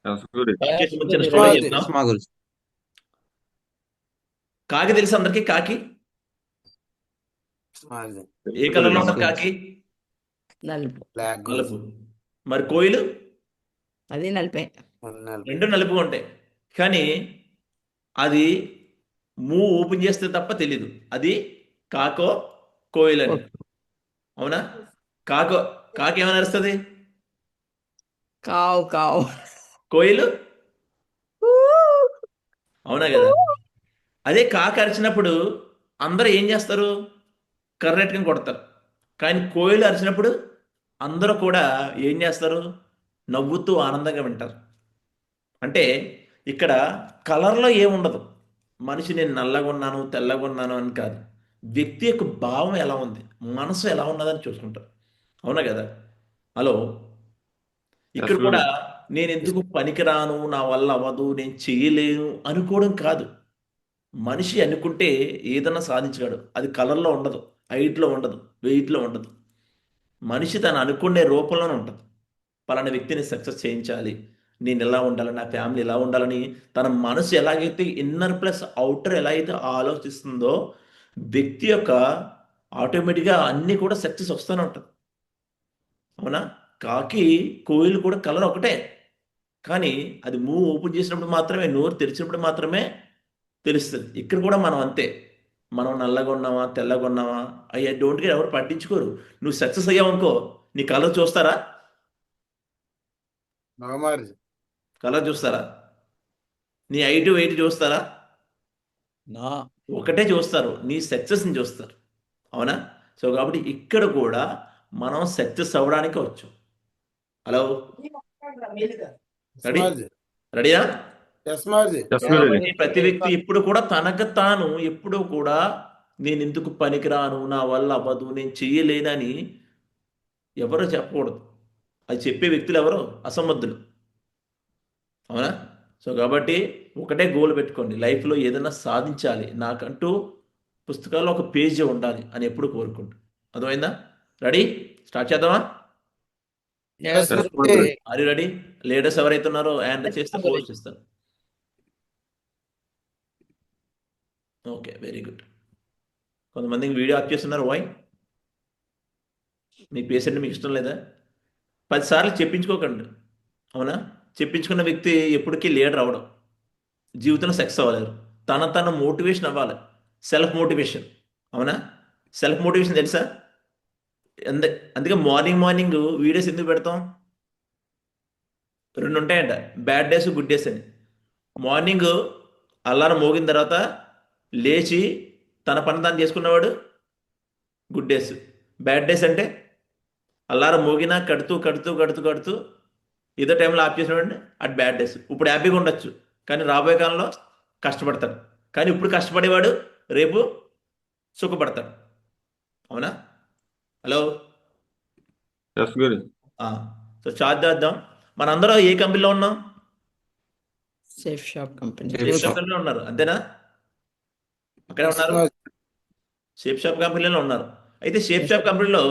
రసగురి. కాకి సంబంధించిన గురి స్టోరీ రాదు. చెప్తాం. మా గురించి. కాకి తెలుసు అందరికి. కాకి మాది ఏ తెలుసు కలర్ లో గురూజీ. ఉంటుంది? కాకి నలుపు. బ్లాక్ నలుపు. మరి కోయిలు అది నలిపే. రెండు నలుపు ఉంటాయి. కానీ అది ఓపెన్ చేస్తే తప్ప తెలీదు అది కాకో కోయిల్ అని. అవునా? కాకో కాకి ఏమైనా అరుస్తుంది? కావు కావు. కోయిలు అవునా కదా? అదే కాకి అరిచినప్పుడు అందరూ ఏం చేస్తారు? కర్రెట్టుకుని కొడతారు. కానీ కోయిలు అరిచినప్పుడు అందరూ కూడా ఏం చేస్తారు? నవ్వుతూ ఆనందంగా వింటారు. అంటే ఇక్కడ కలర్లో ఏముండదు. మనిషి నేను నల్లగా ఉన్నాను తెల్లగా ఉన్నాను అని కాదు, వ్యక్తి యొక్క భావం ఎలా ఉంది, మనసు ఎలా ఉన్నదని చూసుకుంటారు. అవునా కదా? హలో, ఇక్కడ రసగురి. కూడా నేను ఎందుకు పనికిరాను, నా వల్ల అవ్వదు, నేను చేయలేను అనుకోవడం కాదు. మనిషి అనుకుంటే ఏదన్నా సాధించగలడు. అది కలర్లో ఉండదు, హైట్లో ఉండదు, వెయిట్లో ఉండదు. మనిషి తను అనుకునే రూపంలోనే ఉంటుంది. పలానా వ్యక్తిని సక్సెస్ చేయించాలి, నేను ఎలా ఉండాలి, నా ఫ్యామిలీ ఎలా ఉండాలని తన మనసు ఎలాగైతే ఇన్నర్ ప్లస్ అవుటర్ ఎలా అయితే ఆలోచిస్తుందో, వ్యక్తి యొక్క ఆటోమేటిక్గా అన్నీ కూడా సక్సెస్ వస్తూనే ఉంటుంది. అవునా? కాకి కోయిలు కూడా కలర్ ఒకటే. కానీ అది ఓపెన్ చేసినప్పుడు మాత్రమే, నోరు తెరిచినప్పుడు మాత్రమే తెలుస్తుంది. ఇక్కడ కూడా మనం అంతే. మనం నల్లగా ఉన్నామా తెల్లగా ఉన్నామా అయ్యా డోంట్ కేర్, ఎవరు పట్టించుకోరు. నువ్వు సక్సెస్ అయ్యావు అనుకో, నీ కలర్ చూస్తారా? నవమారి కలర్ చూస్తారా? నీ హైట్ వెయిట్ చూస్తారా? నా ఒకటే చూస్తారు, నీ సక్సెస్ని చూస్తారు. అవునా? సో కాబట్టి ఇక్కడ కూడా మనం సక్సెస్ అవ్వడానికి వచ్చాం. Hello, ready? రెడీయా? యస్మార్జీ ఎస్ గురూజీ. కాబట్టి ప్రతి వ్యక్తి ఇప్పుడు కూడా తనకు తాను ఎప్పుడూ కూడా నేను ఎందుకు పనికిరాను, నా వల్ల అవ్వదు, నేను చెయ్యలేనని ఎవరు చెప్పకూడదు. అది చెప్పే వ్యక్తులు ఎవరు? అసమర్థులు. అవునా? సో కాబట్టి ఒకటే గోల్ పెట్టుకోండి, లైఫ్లో ఏదైనా సాధించాలి, నాకంటూ పుస్తకాల్లో ఒక పేజీ ఉండాలి అని ఎప్పుడు కోరుకుంటా. అర్థమైందా? రెడీ? స్టార్ట్ చేద్దామా? ఎస్ గురూజీ. Are you ready? లీడర్స్ ఎవరైతే ఉన్నారో హ్యాండ్ చేస్తే పోస్ట్ ఇస్తాను. Okay, very good. కొంతమందికి వీడియో ఆఫ్ చేస్తున్నారు. వై? మీ పేషెంట్ మీకు ఇష్టం లేదా? 10 సార్లు చెప్పించుకోకండి. అవునా? చెప్పించుకున్న వ్యక్తి ఎప్పటికీ లీడర్ అవ్వడం, జీవితంలో సక్సెస్ అవ్వలేరు. తన మోటివేషన్ అవ్వాలి, సెల్ఫ్ మోటివేషన్. అవునా? సెల్ఫ్ మోటివేషన్ తెలుసా? అందుకే మార్నింగ్ వీడియోస్ ఎందుకు పెడతాం? 2 ఉంటాయంట, బ్యాడ్ డేస్ గుడ్ డేస్ అని. మార్నింగ్ అల్లారం మోగిన తర్వాత లేచి తన పని తాను చేసుకున్నవాడు గుడ్ డేస్. బ్యాడ్ డేస్ అంటే అల్లారం మోగినా కడుతూ కడుతూ కడుతూ కడుతూ ఏదో టైంలో ఆఫ్ చేసినవాడిని అటు బ్యాడ్ డేస్. ఇప్పుడు హ్యాపీగా ఉండొచ్చు, కానీ రాబోయే కాలంలో కష్టపడతాడు. కానీ ఇప్పుడు కష్టపడేవాడు రేపు సుఖపడతాడు. అవునా? హలో, ఎస్ గురూజీ. సో చార్జ్ చేద్దాం. మనందరం ఏ కంపెనీలో ఉన్నాం? Safe shop company. Shape shop కంపెనీలో ఉన్నారు, అంతేనా? అక్కడే ఉన్నారు, షేప్ షాప్ కంపెనీలో ఉన్నారు. అయితే షేప్ షాప్ కంపెనీలో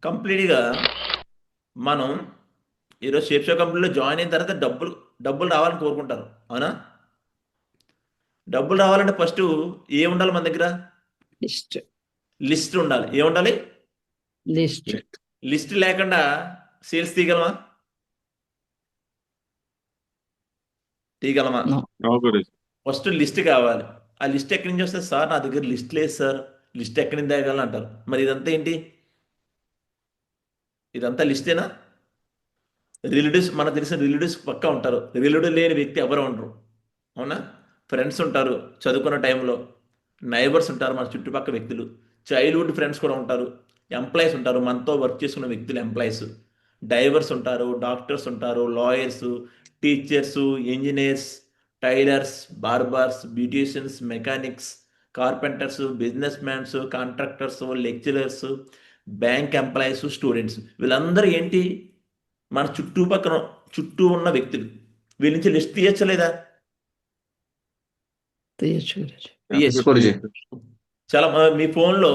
కంప్లీట్గా మనం ఈరోజు షేప్ షాప్ కంపెనీలో జాయిన్ అయిన తర్వాత డబ్బులు రావాలని కోరుకుంటారు. అవునా? డబ్బులు రావాలంటే ఫస్ట్ ఏ ఉండాలి మన దగ్గర? లిస్ట్. లిస్ట్ ఉండాలి. ఏ ఉండాలి? లిస్ట్. లిస్ట్ లేకుండా సేల్స్ తీయగలమా? తీయగలమా? No. No Guruji. First list కావాలి. ఆ లిస్ట్ ఎక్కడి నుంచి వస్తుంది? సార్ నా దగ్గర లిస్ట్ లేదు సార్, లిస్ట్ ఎక్కడి నుంచి తేగలను అంటారు. మరి ఇదంతా ఏంటి? ఇదంతా లిస్టేనా? రిలేటివ్స్, మనకు తెలిసిన రిలేటివ్స్ పక్కా ఉంటారు, రిలేటివ్ లేని వ్యక్తి ఎవరు ఉండరు. అవునా? ఫ్రెండ్స్ ఉంటారు చదువుకున్న టైంలో, నైబర్స్ ఉంటారు మన చుట్టుపక్కల వ్యక్తులు, చైల్డ్హుడ్ ఫ్రెండ్స్ కూడా ఉంటారు, ఎంప్లాయీస్ ఉంటారు మనతో వర్క్ చేసుకున్న వ్యక్తులు ఎంప్లాయీస్, డైవర్స్ ఉంటారు, డాక్టర్స్ ఉంటారు, lawyers, teachers, engineers, tailors, barbers, beauticians, mechanics, carpenters, business mans, contractors, lecturers, bank employees, students. వీళ్ళందరూ ఏంటి? మన చుట్టూ ఉన్న వ్యక్తులు. వీళ్ళ నుంచి లిస్ట్ తీయచ్చలేదా? తీయచ్చు గురూజీ. ఎస్ తీయచ్చు. గురూజీ. చాలా మీ ఫోన్లో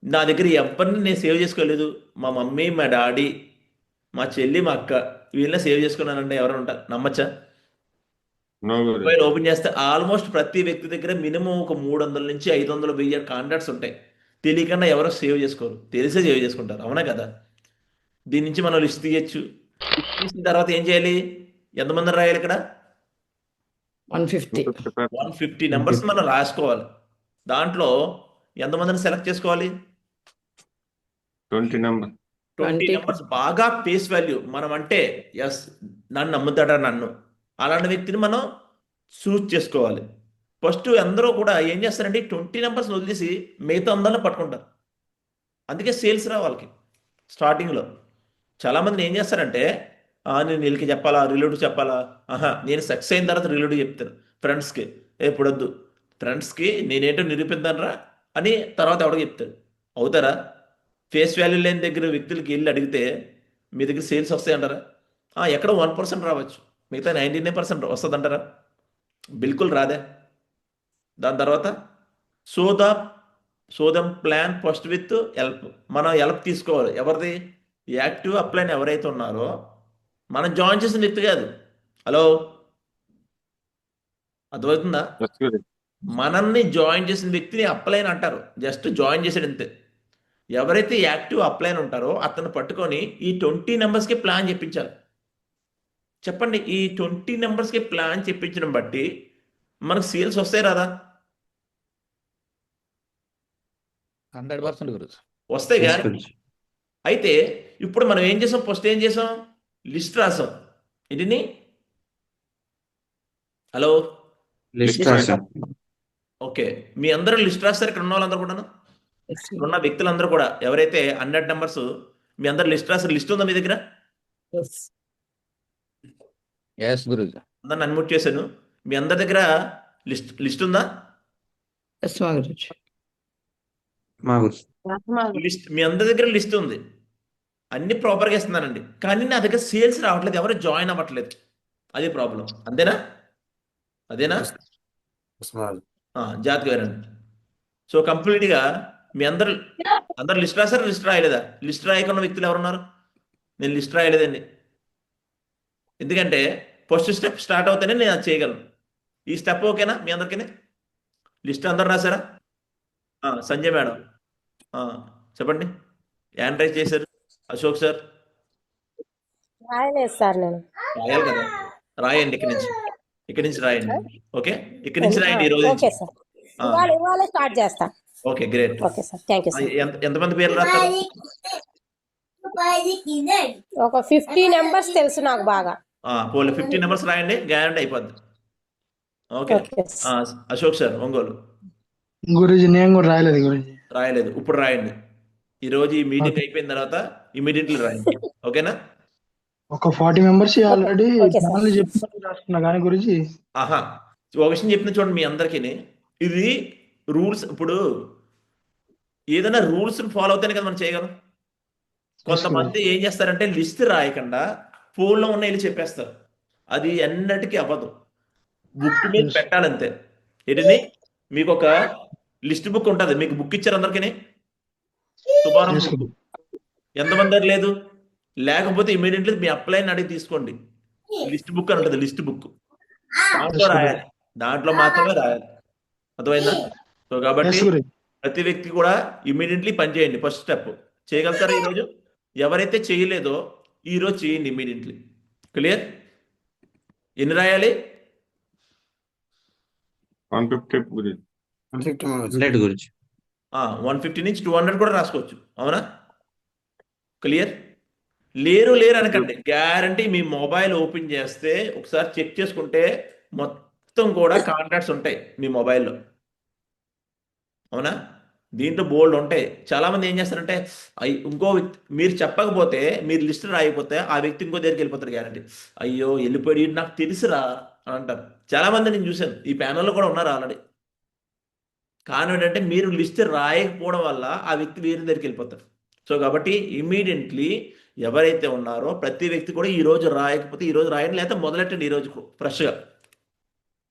నా దగ్గర ఎవరిని నేను సేవ్ చేసుకోలేదు, మా మమ్మీ, మా డాడీ, మా చెల్లి, మా అక్క, వీళ్ళనే సేవ్ చేసుకున్నానంటే ఎవరైనా ఉంటారు, నమ్మచ్చా? No Guruji. మొబైల్ ఓపెన్ చేస్తే ఆల్మోస్ట్ ప్రతి వ్యక్తి దగ్గర మినిమం ఒక 300 నుంచి 500 1000 కాంటాక్ట్స్ ఉంటాయి. తెలియకుండా ఎవరో సేవ్ చేసుకోరు, తెలిసే సేవ్ చేసుకుంటారు, అవునా కదా? దీని నుంచి మనం లిస్ట్ తీయచ్చు. లిస్ట్ తీసిన తర్వాత ఏం చేయాలి? ఎంతమంది రాయాలి ఇక్కడ? 150. 250 people. 150 నెంబర్స్ మనం రాసుకోవాలి. దాంట్లో ఎంతమందిని సెలెక్ట్ చేసుకోవాలి? 20 number. 20 20. నెంబర్స్ బాగా ఫేస్ వాల్యూ మనం అంటే ఎస్ నన్ను నమ్ముతాడా నన్ను, అలాంటి వ్యక్తిని మనం చూస్ చేసుకోవాలి. ఫస్ట్ అందరూ కూడా ఏం చేస్తారంటే 20 నెంబర్స్ వదిలేసి మిగతా అందరిని పట్టుకుంటారు. అందుకే సేల్స్ రా వాళ్ళకి స్టార్టింగ్లో. చాలామంది ఏం చేస్తారంటే నేను వీళ్ళకి చెప్పాలా, రిలేటివ్ చెప్పాలా, నేను సక్సెస్ అయిన తర్వాత రిలేటివ్ చెప్తాను ఫ్రెండ్స్కి. ఎప్పుడొద్దు, ఫ్రెండ్స్కి నేనేంటో నిరూపిద్దానరా అని తర్వాత ఎవడో చెప్తాడు. అవుతారా? ఫేస్ వాల్యూ లేని దగ్గర వ్యక్తులకి వెళ్ళి అడిగితే మీ దగ్గర సేల్స్ వస్తాయంటారా? ఎక్కడో 1% రావచ్చు, మిగతా 99% వస్తుందంటారా? బిల్కుల్ రాదే. దాని తర్వాత సోదం ప్లాన్ ఫస్ట్ విత్ హెల్ప్. మనం హెల్ప్ తీసుకోవాలి. ఎవరిది? యాక్టివ్ అప్లైన్ ఎవరైతే ఉన్నారో మనం జాయిన్ చేసిన వ్యక్తి కాదు. హలో, అర్థమవుతుందా? Yes Guruji. మనల్ని జాయిన్ చేసిన వ్యక్తిని అప్లైన్ అంటారు. జస్ట్ జాయిన్ చేసాడు అంతే. ఎవరైతే యాక్టివ్ అప్లైన్ ఉంటారో అతను పట్టుకొని ఈ 20 నెంబర్స్కి ప్లాన్ చెప్పించాలి. చెప్పండి, ఈ 20 నెంబర్స్కి ప్లాన్ చెప్పించడం బట్టి మనకు సేల్స్ వస్తాయి రాదా? 100% గురుజీ. వస్తాయి కానీ. అయితే ఇప్పుడు మనం ఏం చేసాం? ఫస్ట్ ఏం చేసాం? లిస్ట్ రాసాం. ఇంటిని హలో List రాశాం. ఓకే, మీ అందరూ లిస్ట్ రాస్తారు ఇక్కడ ఉన్న వాళ్ళందరూ కూడాను. Yes, sir. ఉన్న వ్యక్తులందరూ కూడా ఎవరైతే 100 నెంబర్స్ మీ అందరు లిస్ట్ రాసారు, లిస్ట్ ఉందా మీ దగ్గర? Yes. ఎస్ గురుజీ. అందరిని అన్మ్యూట్ చేశాను. మీ అందరి దగ్గర లిస్ట్ ఉందా? Yes, మా గురుజీ. లిస్ట్ మీ అందరి దగ్గర లిస్ట్ ఉంది. అన్ని ప్రాపర్గా ఇస్తున్నానండి, కానీ నా దగ్గర సేల్స్ రావట్లేదు, ఎవరు జాయిన్ అవ్వట్లేదు. అది ప్రాబ్లం. అంతేనా? అదేనా? Yes, Maharaj. జాగ్రత్తగా వినండి. సో కంప్లీట్గా మీ అందరు లిస్ట్ రాశారు, లిస్ట్ రాయలేదా? లిస్ట్ రాయకున్న వ్యక్తులు ఎవరున్నారు? నేను లిస్ట్ రాయలేదండి, ఎందుకంటే ఫస్ట్ స్టెప్ స్టార్ట్ అవుతేనే నేను అది చేయగలను. ఈ స్టెప్ ఓకేనా మీ అందరికీ? లిస్ట్ అందరు రాశారా? సంజయ్ మేడం చెప్పండి. హ్యాండ్ రైజ్ చేశారు. అశోక్ సార్ రాయలేదు సార్ నేను. రాయాలి కదా, రాయండి. ఇక్కడి నుంచి రాయండి. ఓకే, ఇక్కడి నుంచి రాయండి ఈ రోజు నుంచి. ఓకే సార్, ఇవాళ స్టార్ట్ చేస్తా. Okay, great. Okay sir, thank you sir. ఎంతమంది పేర్లు రాస్తారు? ఒక 50 నెంబర్స్ తెలుసు నాకు బాగా. 50 నెంబర్స్ రాయండి, గ్యారంటీ అయిపోద్ది. Okay. Okay Ashok sir Ongole Guruji నేను కూడా రాయలేదు గురుజీ. రాయలేదు, ఇప్పుడు రాయండి. ఈ రోజు ఈ మీటింగ్ అయిపోయిన తర్వాత ఇమీడియట్లీ రాయండి. ఓకేనా? ఒక 40 members already Okay, sir. Channel చెప్పినట్టు రాస్తున్నా కానీ గురుజీ. ఒక విషయం చెప్పిన చూడండి మీ అందరికీ, ఇది రూల్స్. ఇప్పుడు ఏదైనా రూల్స్ ఫాలో అవుతానే కదా మనం చేయగలం. కొంతమంది ఏం చేస్తారంటే లిస్ట్ రాయకుండా ఫోన్లో ఉన్న వెళ్ళి చెప్పేస్తారు. అది ఎన్నటికీ అవ్వదు. బుక్ మీద పెట్టాలంతే. ఏంటిది? మీకు ఒక లిస్ట్ బుక్ ఉంటుంది. మీకు బుక్ ఇచ్చారు అందరికీ, శుభారం Yes, బుక్. ఎంతమంది దగ్గర లేదు? లేకపోతే ఇమీడియట్లీ మీ అప్లైన్ అడిగి తీసుకోండి. లిస్ట్ బుక్ అని ఉంటుంది, లిస్ట్ బుక్. దాంట్లో రాయాలి, దాంట్లో మాత్రమే రాయాలి. అర్థమైందా? సో కాబట్టి Yes, గురుజీ. ప్రతి వ్యక్తి కూడా ఇమీడియట్లీ పని చేయండి. ఫస్ట్ స్టెప్ చేయగలుగుతారా ఈరోజు? ఎవరైతే చేయలేదో ఈరోజు చేయండి ఇమీడియట్లీ. క్లియర్? ఎన్ని రాయాలి? 150 Guruji. 150 Maharaj. 100 గురించి 150 నుంచి 200 కూడా రాసుకోవచ్చు. అవునా? క్లియర్? లేరు అనకండి, గ్యారంటీ. మీ మొబైల్ ఓపెన్ చేస్తే ఒకసారి చెక్ చేసుకుంటే మొత్తం కూడా కాంటాక్ట్స్ ఉంటాయి మీ మొబైల్లో. అవునా? దీంట్లో బోల్డ్ ఉంటాయి. చాలామంది ఏం చేస్తారంటే ఇంకో వ్యక్తి మీరు చెప్పకపోతే, మీరు లిస్ట్ రాయకపోతే ఆ వ్యక్తి ఇంకో దగ్గరికి వెళ్ళిపోతారు గ్యారంటీ. అయ్యో వెళ్ళిపోయి నాకు తెలుసురా అని అంటారు. చాలామంది నేను చూశాను, ఈ ప్యానల్లో కూడా ఉన్నారు ఆల్రెడీ. కారణం ఏంటంటే మీరు లిస్ట్ రాయకపోవడం వల్ల ఆ వ్యక్తి వేరే దగ్గరికి వెళ్ళిపోతారు. సో కాబట్టి ఇమీడియట్లీ ఎవరైతే ఉన్నారో ప్రతి వ్యక్తి కూడా ఈ రోజు రాయకపోతే ఈ రోజు రాయండి, లేకపోతే మొదలెట్టండి. ఈ రోజు ఫ్రెష్గా,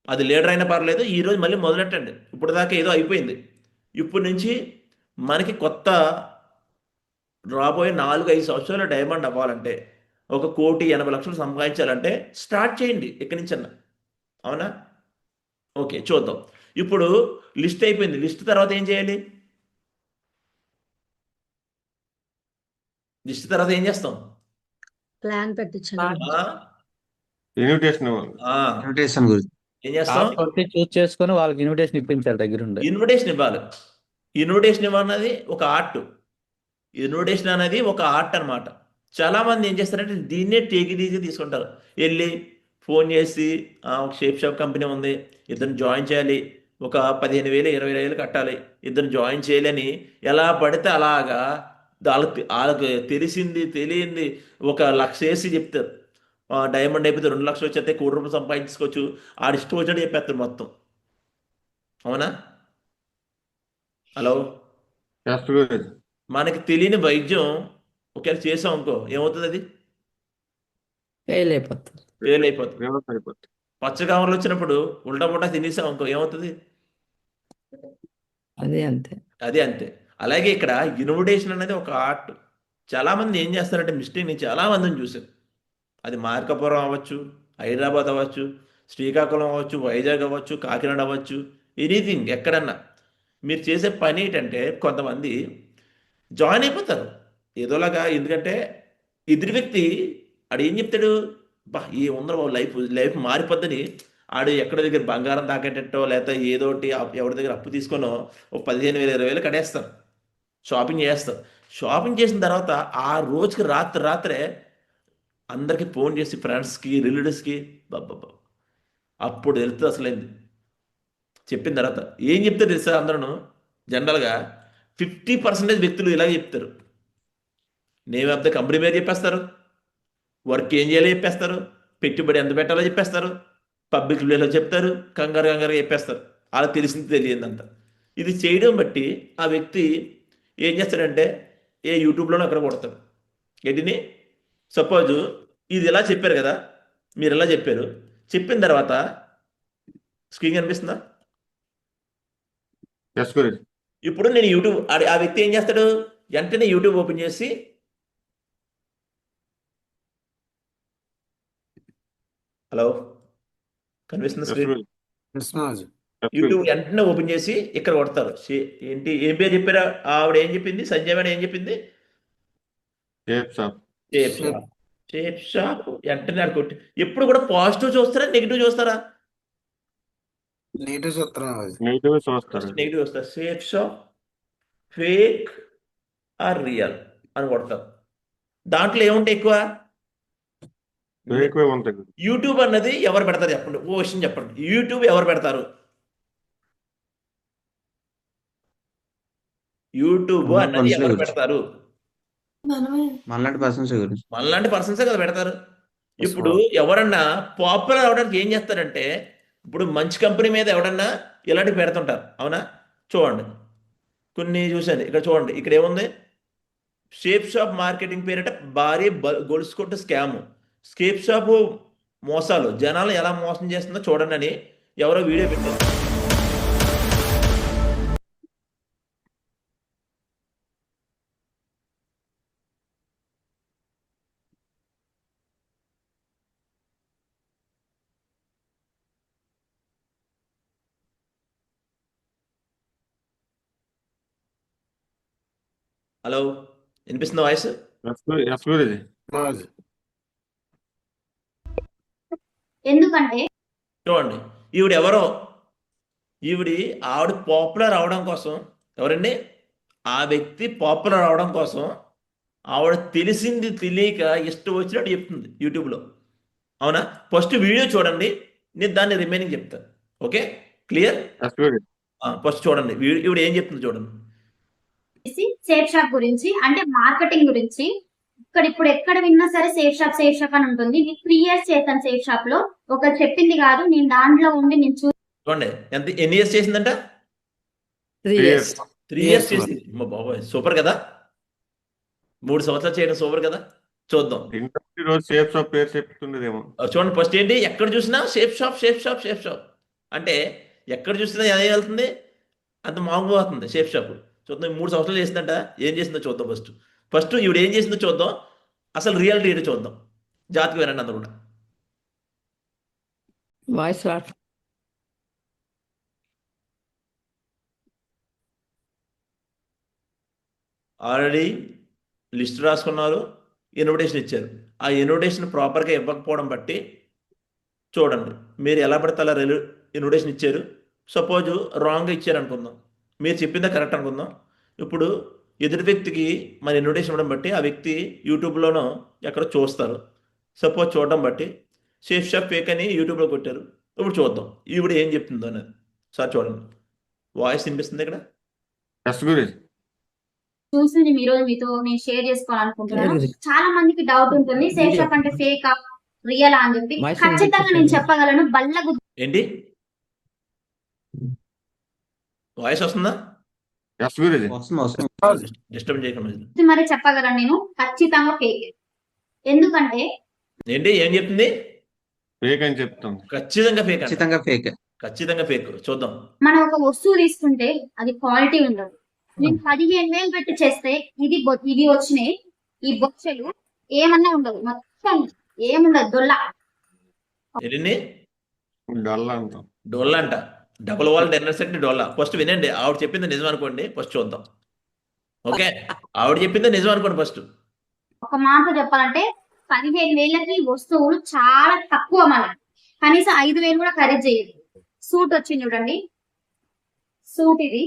అది లీడర్ అయినా పర్లేదు, ఈ రోజు మళ్ళీ మొదలెట్టండి. ఇప్పుడు దాకా ఏదో అయిపోయింది. ఇప్పుడు నుంచి మనకి కొత్త రాబోయే 4-5 సంవత్సరాలు డైమండ్ అవ్వాలంటే 1,80,00,000 సంపాదించాలంటే స్టార్ట్ చేయండి ఎక్కడి నుంచన్నా. అవునా? ఓకే, చూద్దాం. ఇప్పుడు లిస్ట్ అయిపోయింది. లిస్ట్ తర్వాత ఏం చేయాలి? లిస్ట్ తర్వాత ఏం చేస్తాం? ప్లాన్ పెట్టించండి. ఆ? ఇన్విటేషన్ ఇవ్వాలి. ఆ, ఇన్విటేషన్ గురించి. ఏం చేస్తాం? కాబట్టి చూస్ చేసుకొని వాళ్ళకి ఇన్విటేషన్ ఇప్పించాలి దగ్గరుండి. ఇన్విటేషన్ ఇవ్వాలి. ఇన్విటేషన్ ఇవ్వన్నది ఒక ఆర్ట్. ఇన్విటేషన్ అనేది ఒక ఆర్ట్ అనమాట. చాలామంది ఏం చేస్తారంటే దీన్నే టేక్ ఇట్ ఈజీ తీసుకుంటారు. వెళ్ళి ఫోన్ చేసి ఒక షేప్ షాప్ కంపెనీ ఉంది, ఇద్దరిని జాయిన్ చేయాలి, ఒక 15,000 20,000 కట్టాలి, ఇద్దరిని జాయిన్ చేయాలని ఎలా పడితే అలాగా వాళ్ళకి తెలిసింది తెలియంది ఒక 1,00,000 వేసి చెప్తారు. డైమండ్ అయిపోతే 2,00,000 వచ్చేస్తే ₹1,00,000 సంపాదించుకోవచ్చు. ఆడి ఇష్టం వచ్చినట్టు చెప్పేస్తారు మొత్తం. అవునా? హలో, ఎస్ గురుజీ. మనకి తెలియని వైద్యం ఒకవేళ చేసాం అనుకో ఏమవుతుంది? అది ఫెయిల్ అయిపోతుంది. ఫెయిల్ అయిపోతుంది. రివర్స్ అయిపోతుంది. పచ్చకామర్లు వచ్చినప్పుడు ఉల్టా పుల్టా తినేసాం అనుకో ఏమవుతుంది? అదే అంతే. అది అంతే. అలాగే ఇక్కడ ఇన్విటేషన్ అనేది ఒక ఆర్ట్. చాలామంది ఏం చేస్తారంటే మిస్టేక్ నేను చాలామందిని చూశాను. అది మార్కాపురం అవ్వచ్చు, హైదరాబాద్ అవ్వచ్చు, శ్రీకాకుళం అవ్వచ్చు, వైజాగ్ అవ్వచ్చు, కాకినాడ అవ్వచ్చు, ఎనీథింగ్ ఎక్కడన్నా. మీరు చేసే పని ఏంటంటే కొంతమంది జాయిన్ అయిపోతారు ఏదోలాగా. ఎందుకంటే ఎదురు వ్యక్తి ఆడు ఏం చెప్తాడు, బా ఏముందో బాబు లైఫ్ మారిపోద్దని ఆడు ఎక్కడి దగ్గర బంగారం తాకేటట్టో లేకపోతే ఏదోటి ఎవరి దగ్గర అప్పు తీసుకొనో ఒక 15,000 20,000 కట్టేస్తారు, షాపింగ్ చేస్తారు. షాపింగ్ చేసిన తర్వాత ఆ రోజుకి రాత్రే అందరికీ ఫోన్ చేసి ఫ్రెండ్స్కి రిలేటివ్స్కి బాబా అప్పుడు తెలుస్తుంది అసలైంది. చెప్పిన తర్వాత ఏం చెప్తారు తెలుసా? అందరూ జనరల్గా 50% వ్యక్తులు ఇలాగే చెప్తారు. నేమ్ ఆఫ్ ద కంపెనీ మీద చెప్పేస్తారు, వర్క్ ఏం చేయాలో చెప్పేస్తారు, పెట్టుబడి ఎంత పెట్టాలో చెప్పేస్తారు, పబ్లిక్ ప్లేలో చెప్తారు, కంగారుగా చెప్పేస్తారు. అలా తెలిసింది తెలియదంతా. ఇది చేయడం బట్టి ఆ వ్యక్తి ఏం చేస్తాడంటే ఏ యూట్యూబ్లోనో అక్కడ కొడతాడు. ఏంటిని సపోజు ఇది ఇలా చెప్పారు కదా, మీరు ఇలా చెప్పారు, చెప్పిన తర్వాత స్క్రీన్ కనిపిస్తుందా? ఎస్ గురుజీ. ఇప్పుడు నేను యూట్యూబ్ ఆ వ్యక్తి ఏం చేస్తాడు, వెంటనే యూట్యూబ్ ఓపెన్ చేసి హలో కనిపిస్తుందా ఎస్ స్క్రీన్? గురుజీ. యూట్యూబ్ వెంటనే ఓపెన్ చేసి ఇక్కడ కొడతారు. ఏంటి ఏం పేరు చెప్పారా? ఆవిడ ఏం చెప్పింది? సంజయ్ మేడం ఏం చెప్పింది? Shape shop. Shape shop. Shape shop వెంటనే ఆడ కొట్టి. ఎప్పుడు కూడా పాజిటివ్ చూస్తారా నెగిటివ్ చూస్తారా? నెగిటివ్ సూత్రం. నెగిటివ్ చూస్తారు. నెగిటివ్ వస్తారు. Shape shop fake are real అని కొడతారు. దాంట్లో ఏముంటాయి ఎక్కువ? ఎక్కువే ఉంటాయి. యూట్యూబ్ అన్నది ఎవరు పెడతారు చెప్పండి, ఓ విషయం చెప్పండి. యూట్యూబ్ ఎవరు పెడతారు? యూట్యూబ్ అన్నది ఎవరు పెడతారు? మనలాంటి పర్సన్స్ గురించి. మనలాంటి పర్సన్సే కదా పెడతారు. ఇప్పుడు ఎవరన్నా పాపులర్ అవడానికి ఏం చేస్తారంటే, ఇప్పుడు మంచి కంపెనీ మీద ఎవడన్నా ఇలాంటివి పెడుతుంటారు. అవునా? చూడండి, కొన్ని చూశాను. ఇక్కడ చూడండి, ఇక్కడ ఏముంది? షేప్ షాప్ మార్కెటింగ్ పేరిట భారీ గొలుసు కొట్టు స్కాము, షేప్ షాప్ మోసాలు, జనాలు ఎలా మోసం చేస్తుందో చూడండి అని ఎవరో వీడియో పెట్టారు. హలో, వినిపిస్తుందా వాయిస్? ఎస్ గురుజీ. ఎందుకంటే చూడండి, ఆవిడ పాపులర్ అవడం కోసం, ఎవరండి? ఆ వ్యక్తి పాపులర్ అవడం కోసం ఆవిడ తెలిసింది తెలియక ఇష్టం వచ్చినట్టు చెప్తుంది యూట్యూబ్లో. అవునా? ఫస్ట్ వీడియో చూడండి, నేను దాన్ని రిమైనింగ్ చెప్తాను. Okay, clear? ఎస్ గురుజీ. ఫస్ట్ చూడండి ఈవిడ ఏం చెప్తుంది చూడండి. సేఫ్ షాప్ గురించి అంటే మార్కెటింగ్ గురించి. ఇప్పుడు ఎక్కడ విన్నా సరే సేఫ్ షాప్ అని ఉంటుంది. నేను 3 years చేశాను సేఫ్ షాప్ లో. ఒక చెప్పింది కాదు, నేను దాంట్లో ఉండి నేను చూడండి ఎన్ని ఇయర్స్ చేసిందంట? 3 years. 3 years చేసింది. బాబాయ్ సూపర్ కదా, 3 సంవత్సరాలు చేయడం సూపర్ కదా. చూద్దాం. ఇంటర్వ్యూ రోజు షేప్ షాప్ పేరు చెప్తుండేదేమో. చూడండి, ఫస్ట్ ఏంటి, ఎక్కడ చూసినా షేప్ షాప్ అంటే ఎక్కడ చూసినా ఏం వెళ్తుంది, అంత మామూలు అవుతుంది షేప్ షాప్. చూద్దాం, 3 సంవత్సరాలు చేసిందంట, ఏం చేసిందో చూద్దాం. ఫస్ట్ ఈవిడ ఏం చేసిందో చూద్దాం, అసలు రియాలిటీ ఏంటో చూద్దాం. జాగ్రత్తగా వినండి అందరూ కూడా. వాయిస్ రాట్ ఆల్రెడీ లిస్ట్ రాసుకున్నారు, ఇన్విటేషన్ ఇచ్చారు. ఆ ఇన్విటేషన్ ప్రాపర్గా ఇవ్వకపోవడం బట్టి చూడండి, మీరు ఎలా పడితే అలా ఇన్విటేషన్ ఇచ్చారు. సపోజ్ రాంగ్గా ఇచ్చారు అనుకుందాం, మీరు చెప్పిందే కరెక్ట్ అనుకుందాం. ఇప్పుడు ఎదుటి వ్యక్తికి మన ఇన్విటేషన్ ఇవ్వడం బట్టి ఆ వ్యక్తి యూట్యూబ్లోనో ఎక్కడో చూస్తారు. సపోజ్ చూడడం బట్టి సేఫ్ షాప్ ఫేక్ అని యూట్యూబ్లో కొట్టారు. ఇప్పుడు చూద్దాం ఈవిడ ఏం చెప్తుందో అనేది. సార్ చూడండి, వాయిస్ వినిపిస్తుంది ఇక్కడ. ఎస్ గురుజీ. చూసి నేను ఈరోజు మీతో నేను షేర్ చేసుకోవాలనుకుంటున్నాను. లేదు. చాలా మందికి డౌట్ ఉంటుంది సేఫ్ షాప్ అంటే ఫేకా రియల్ అని చెప్పి. వాయిస్ ఖచ్చితంగా నేను చెప్పగలను, బల్ల ఏంటి వాయిస్ వస్తుందా? ఎస్ గురుజీ. వస్తుంది. డిస్టర్బ్ చేయకుండా. గుర్తు మరి చెప్పగలను నేను, ఖచ్చితంగా ఫేక్. ఎందుకంటే ఏంటి ఏం చెప్తుంది? ఫేక్ అని చెప్తాం. ఖచ్చితంగా ఫేక్, ఖచ్చితంగా ఫేక్. ఖచ్చితంగా ఫేక్. చూద్దాం. మనం ఒక వస్తువు తీసుకుంటే అది క్వాలిటీ ఉండదు. నేను 15,000 పెట్టి చేస్తే ఇవి వచ్చినాయి, ఈ బొచ్చలు ఏమన్నా ఉండదు, మొత్తం ఏముండదు, దొల్ల. ఏంటండి? డల్ అంటాం. డొల్లా అంట. డబుల్ వాల్ డిన్నర్ సెట్ డొల్లా. ఫస్ట్ వినండి, ఆవిడ చెప్పింది నిజం అనుకోండి, ఫస్ట్ చూద్దాం. ఓకే, ఆవిడ చెప్పింది నిజం అనుకోండి ఫస్ట్. ఒక మాట చెప్పాలంటే 15,000కి వస్తువులు చాలా తక్కువ, మన కనీసం 5,000 కూడా ఖరీదు చేయదు. సూట్ వచ్చింది చూడండి, సూట్ ఇది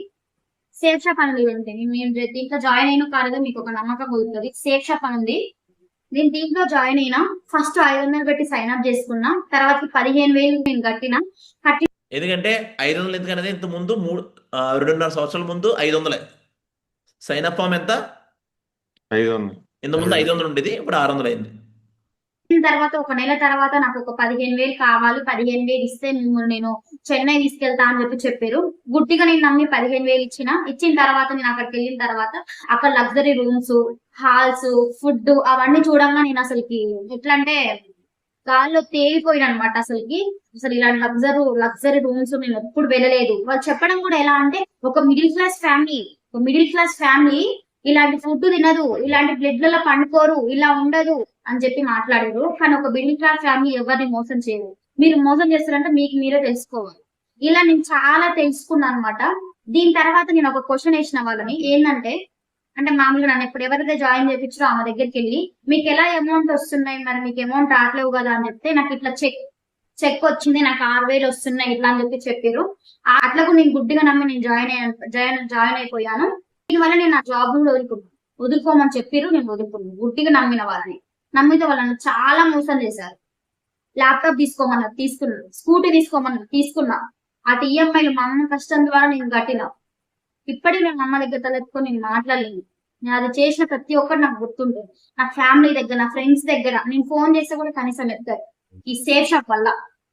సేఫ్ షాప్ అనేది ఉంటుంది. మేము దీంట్లో జాయిన్ అయిన కాలేదో మీకు ఒక నమ్మకం కుదురుతుంది. సేఫ్ షాప్ అని ఉంది, నేను దీంట్లో జాయిన్ అయినా. ఫస్ట్ 500 పెట్టి సైన్ అప్ చేసుకున్నా, తర్వాత 15,000 నేను కట్టి ఎందుకంటే 500 ఎందుకనేది ఇంత ముందు 2.5 సంవత్సరాల ముందు 500 సైన్ అప్ ఫామ్ ఎంత? 500. ఇంత ముందు 500 ఉండేది, ఇప్పుడు 600 అయింది. తర్వాత ఒక నెల తర్వాత నాకు ఒక 15,000 కావాలి, 15,000 ఇస్తే మిమ్మల్ని నేను చెన్నై తీసుకెళ్తా అని చెప్పారు. గుడ్డిగా నేను నమ్మి 15,000 ఇచ్చిన తర్వాత నేను అక్కడికి వెళ్ళిన తర్వాత అక్కడ లగ్జరీ రూమ్స్, హాల్స్, ఫుడ్ అవన్నీ చూడంగా నేను అసలుకి ఎట్లా అంటే గాల్లో తేలిపోయిన అనమాట. అసలు ఇలాంటి లగ్జరీ రూమ్స్ నేను ఎప్పుడు వెళ్ళలేదు. వాళ్ళు చెప్పడం కూడా ఎలా అంటే ఒక మిడిల్ క్లాస్ ఫ్యామిలీ ఇలాంటి ఫుడ్ తినదు, ఇలాంటి బ్లడ్లలో పండుకోరు, ఇలా ఉండదు అని చెప్పి మాట్లాడారు. కానీ ఒక మిడిల్ క్లాస్ ఫ్యామిలీ ఎవరిని మోసం చేయరు. మీరు మోసం చేస్తారంటే మీకు మీరే తెలుసుకోవాలి. ఇలా నేను చాలా తెలుసుకున్నాను అనమాట. దీని తర్వాత నేను ఒక క్వశ్చన్ వేసిన వాళ్ళని, ఏంటంటే అంటే మామూలుగా నన్ను ఇప్పుడు ఎవరైతే జాయిన్ చేయించారో ఆమె దగ్గరికి వెళ్ళి మీకు ఎలా అమౌంట్ వస్తున్నాయి, మరి మీకు అమౌంట్ రావట్లేవు కదా అని చెప్తే, నాకు ఇట్లా చెక్ వచ్చింది, నాకు 6,000 వస్తున్నాయి ఇట్లా అని చెప్పారు. అట్లకు నేను గుడ్డిగా నమ్మి నేను జాయిన్ అయిపోయాను. దీనివల్ల నేను నా జాబ్ కూడా వదులుకోమని చెప్పారు. నేను వదులుకున్నాను, గుడ్డిగా నమ్మిన వాళ్ళని. నమ్మితే వాళ్ళని చాలా మోసం చేశారు. ల్యాప్టాప్ తీసుకోమన్నారు, తీసుకున్నాను. స్కూటీ తీసుకోమన్నారు, తీసుకున్నా. అటు ఈఎంఐలు మా అమ్మ కష్టం ద్వారా నేను కట్టినా. ఇప్పటికీ నేను అమ్మ దగ్గర తలెత్తుకొని నేను మాట్లాడలేను. నేను అది చేసిన ప్రతి ఒక్కటి నాకు గుర్తుంటుంది. నా ఫ్యామిలీ దగ్గర, నా ఫ్రెండ్స్ దగ్గర నేను ఫోన్ చేస్తే కూడా కనీసం ఎత్తారు. ఈ సేఫ్ షాప్ వల్ల,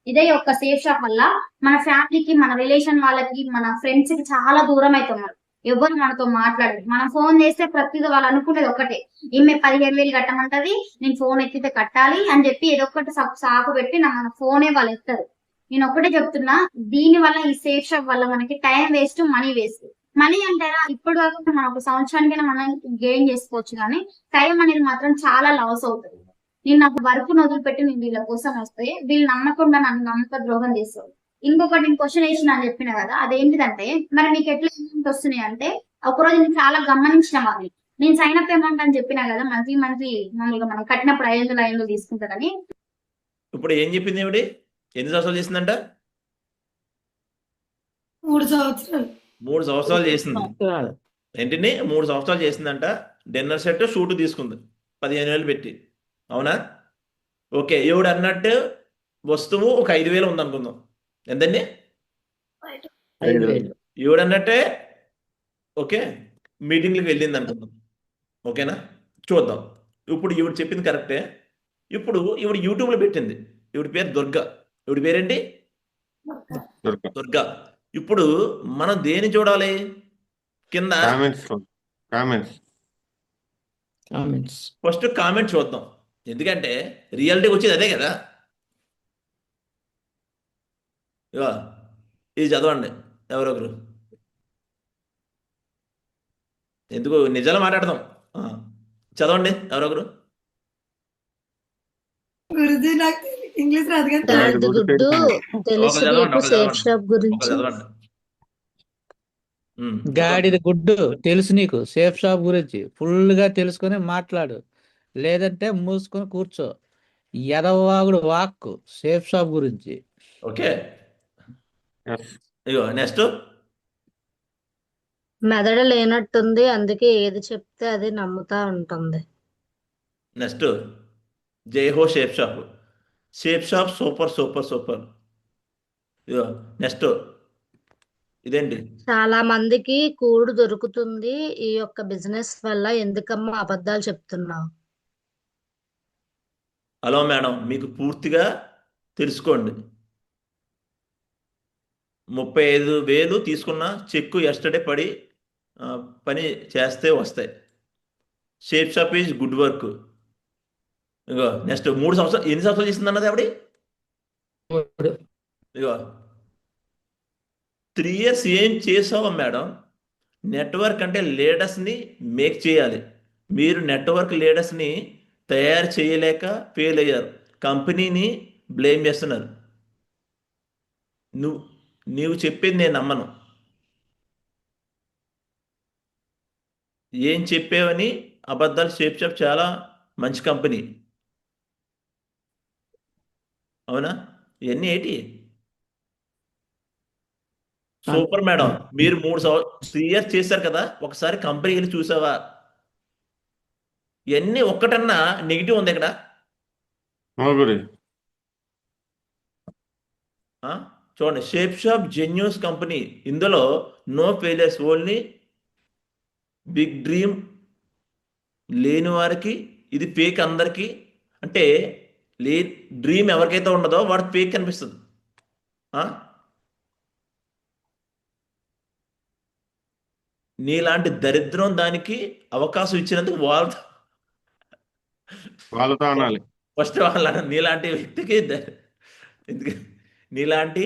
ఇదే ఒక్క సేఫ్ షాప్ వల్ల మన ఫ్యామిలీకి, మన రిలేషన్ వాళ్ళకి, మన ఫ్రెండ్స్ కి చాలా దూరం అవుతున్నారు. ఎవరు మనతో మాట్లాడరు. మనం ఫోన్ చేస్తే ప్రతిదీ వాళ్ళు అనుకునేది ఒకటే, ఈమె 15,000 కట్టమంటది, నేను ఫోన్ ఎత్తితే కట్టాలి అని చెప్పి ఏదో ఒకటి సాకు పెట్టి మన ఫోనే వాళ్ళు ఎత్తారు. నేను ఒకటే చెప్తున్నా, దీని వల్ల ఈ సేఫ్ షాప్ వల్ల మనకి time waste, money waste. Money అంటారా, ఇప్పుడు కాకుండా మనం ఒక సంవత్సరానికైనా మనం గెయిన్ చేసుకోవచ్చు, కానీ టైం అనేది మాత్రం చాలా లాస్ అవుతుంది. నేను నాకు వర్క్ వదిలిపెట్టి నేను వీళ్ళ కోసం వస్తే వీళ్ళు నమ్మకుండా నన్ను నమ్మక ద్రోహం చేస్తారు. ఇంకొకటి నేను క్వశ్చన్ వేసిన అని చెప్పిన కదా, అదేంటిదంటే మరి మీకు ఎట్లా అమౌంట్ వస్తున్నాయి అంటే, ఒకరోజు నేను చాలా గమనించిన వాళ్ళని. నేను సైన్ అప్ అమౌంట్ అని చెప్పినా కదా, మంత్లీ మామూలుగా మనం కట్టినప్పుడు 500 తీసుకుంటారని. ఇప్పుడు ఏం చెప్పింది ఏమిటి? ఎన్ని సంవత్సరాలు చేసిందంట? 3 సంవత్సరాలు. 3 సంవత్సరాలు చేసింది. ఏంటండి? 3 సంవత్సరాలు చేసిందంట. డిన్నర్ సెట్, షూట్ తీసుకుంది 15,000 పెట్టి. అవునా? ఓకే, ఎవడు అన్నట్టు వస్తువు ఒక 5,000 ఉంది అనుకుందాం. ఎంతండి? 5,000. ఎవడు అన్నట్టే ఓకే మీటింగ్కి వెళ్ళింది అనుకుందాం. ఓకేనా? చూద్దాం. ఇప్పుడు ఈవిడ చెప్పింది కరెక్టే. ఇప్పుడు ఈవిడ యూట్యూబ్లో పెట్టింది. ఈవిడ పేరు దుర్గా. ఈవిడ పేరేంటి? దుర్గా. ఇప్పుడు మనం దేని చూడాలి? కింద కామెంట్స్. ఫస్ట్ కామెంట్ చూద్దాం, ఎందుకంటే రియాలిటీ వచ్చేది అదే కదా. ఇది చదవండి ఎవరొకరు, ఎందుకు నిజాలు మాట్లాడదాం. చదవండి ఎవరొకరు. గురుజీ నాకు ఇంగ్లీష్ రాదు కానీ గాడిద తెలుసు. గుడ్డు గుడ్డు తెలుసు. తెలుసు ఒకరు చదవండి, మీకు ఒకరు సేఫ్ చదవండి. షాప్ ఒక గురించి. చదవండి. గాడిద గుడ్డు తెలుసు నీకు సేఫ్ షాప్ గురించి ఫుల్ గా తెలుసుకొని మాట్లాడు, లేదంటే మూసుకొని కూర్చో. ఎదవాగుడు వాక్కు సేఫ్ షాప్ గురించి. Okay, Yes. ఇగో నెక్స్ట్. మెదడు లేనట్టుంది, అందుకే ఏది చెప్తే అది నమ్ముతా ఉంటుంది. నెక్స్ట్ జైహో shape shop. Shape shop super super super. ఇగో నెక్స్ట్ ఇదేంటి? చాలా మందికి కూడు దొరుకుతుంది ఈ యొక్క బిజినెస్ వల్ల, ఎందుకమ్మా అబద్ధాలు చెప్తున్నావు? హలో మేడం, మీకు పూర్తిగా తెలుసుకోండి. 35,000 తీసుకున్న చెక్కు ఎస్టర్డే పడి పని చేస్తే వస్తాయి. Shape shop is good work. Ego next 3 సంవత్సరాలు, ఎన్ని సంవత్సరాలు చేస్తుంది అన్నది ఆవిడ? ఇగో 3 years ఏం చేసావా మేడం? నెట్వర్క్ అంటే లీడర్స్ని మేక్ చేయాలి. మీరు నెట్వర్క్ లీడర్స్ని తయారు చేయలేక ఫెయిల్ అయ్యారు, కంపెనీని బ్లేమ్ చేస్తున్నారు. నీవు చెప్పేది నేను నమ్మను. ఏం చెప్పేవని అబద్ధాలు. షేప్ షాప్ చాలా మంచి కంపెనీ, అవునా? ఇవన్నీ ఏంటి? సూపర్ మేడం, మీరు 3 years చేశారు కదా, ఒకసారి కంపెనీ వెళ్ళి చూసావా? ఇవన్నీ ఒక్కటన్నా నెగిటివ్ ఉంది ఇక్కడ? అవును గురుజీ. చూడండి, షేప్ షాప్ జెన్యూస్ కంపెనీ, ఇందులో no failures, only big dream. లేని వారికి ఇది ఫేక్, అందరికీ అంటే డ్రీమ్ ఎవరికైతే ఉండదో వాడు ఫేక్ కనిపిస్తుంది. నీలాంటి దరిద్రం దానికి అవకాశం ఇచ్చినందుకు వాళ్ళతో అనాలి. ఫస్ట్ వాళ్ళ నీలాంటి వ్యక్తికి నీలాంటి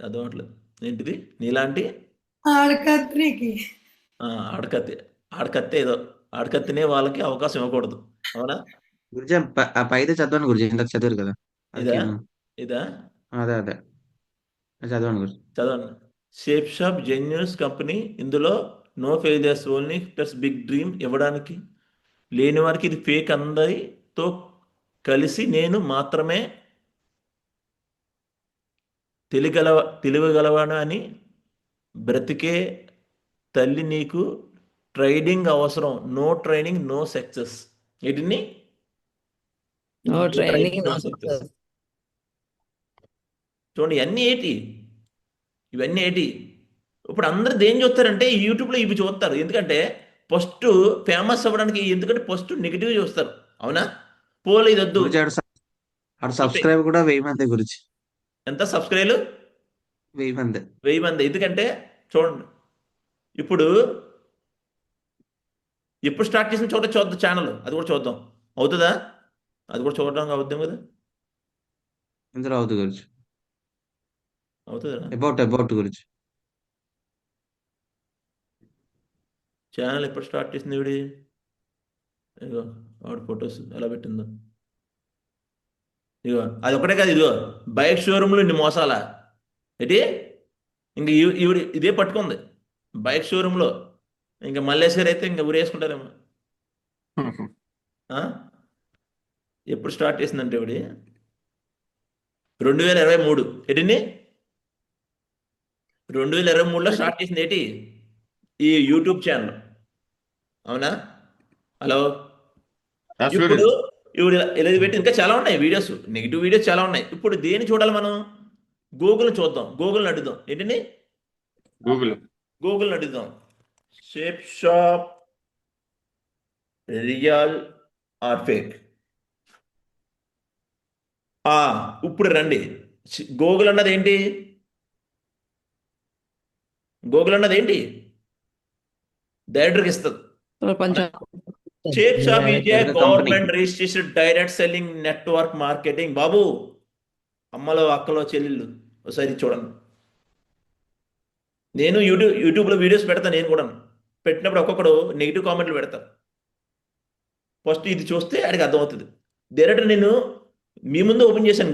అదవట్లేదు ఏంటిది? నీలాంటి ఆడకత్రికి ఆడకత్తే ఏదో ఆడకత్తినే వాళ్ళకి అవకాశం ఇవ్వకూడదు, అవునా? గురుజీ ఆ పైదే చదవండి గురుజీ, ఇందాక చదివారు కదా. ఇదా ఇదా అదే అదే చదవండి గురుజీ. చదవండి. షేప్ షాప్ జెన్యూస్ కంపెనీ, ఇందులో no failures, only plus big dream ఇవ్వడానికి. లేని వారికి ఇది ఫేక్, అందరితో కలిసి నేను మాత్రమే తెలియగలవాను అని బ్రతికే తల్లి, నీకు ట్రైనింగ్ అవసరం. No training no success. వీటిని నో ట్రైనింగ్ నో సక్సెస్. చూడండి, ఇవన్నీ ఏంటి? ఇప్పుడు అందరు దేని చూస్తారంటే యూట్యూబ్లో ఇవి చూస్తారు. ఎందుకంటే ఫస్ట్ ఫేమస్ అవ్వడానికి, ఎందుకంటే ఫస్ట్ నెగిటివ్ చూస్తారు, అవునా? పోలే ఇదొద్దు. ఆడు సబ్స్క్రైబ్ కూడా 1000 మంది గురించి. ఎంత సబ్స్క్రైబ్? 1000 మంది. 1000 మంది. ఎందుకంటే చూడండి, ఇప్పుడు ఎప్పుడు స్టార్ట్ చేసిన చూద్దాం ఛానల్, అది కూడా చూద్దాం. అవుతుందా? అది కూడా చూడడానికి అవుద్దాం కదా? ఇందులో అవుతుంది గురించి. అవుతుందా? అబౌట్ గురించి. ఛానల్ ఎప్పుడు స్టార్ట్ చేసింది ఇవిడి? ఇగో ఆవిడ ఫొటోస్ ఎలా పెట్టిందో. ఇగో అది ఒకటే కాదు, ఇదిగో బైక్ షోరూంలో ఇన్ని మోసాలా ఏంటి? ఇంక ఈవిడ ఇదే పట్టుకుంది బైక్ షోరూంలో. ఇంకా మల్లేశ్వరి అయితే ఇంకా ఊరేసుకుంటారేమో. ఎప్పుడు స్టార్ట్ చేసిందంటే ఇవిడి 2023. ఏంటండి? 2023లో స్టార్ట్ చేసింది ఏంటి? ఈ యూట్యూబ్ ఛానల్, అవునా? హలో, ఇప్పుడు ఇలా పెట్టి ఇంకా చాలా ఉన్నాయి వీడియోస్, నెగిటివ్ వీడియోస్ చాలా ఉన్నాయి. ఇప్పుడు దేని చూడాలి మనం? గూగుల్ చూద్దాం, గూగుల్ని అడుగుదాం. ఏంటండి? గూగుల్ని అడుగుదాం. Shape shop real are fake? ఇప్పుడు రండి. గూగుల్ అన్నది ఏంటి? గూగుల్ అన్నది ఏంటి? డైరెక్టర్కి ఇస్తుంది. Shape shop is a government registration direct selling network marketing. బాబు, అమ్మలో అక్కలో చెల్లెళ్ళు ఒకసారి చూడండి. నేను యూట్యూబ్లో వీడియోస్ పెడతాను, నేను కూడా. పెట్టినప్పుడు ఒక్కొక్కడు నెగిటివ్ కామెంట్లు పెడతారు. ఫస్ట్ ఇది చూస్తే ఆడికి అర్థమవుతుంది. డైరెక్ట్ నేను మీ ముందు ఓపెన్ చేశాను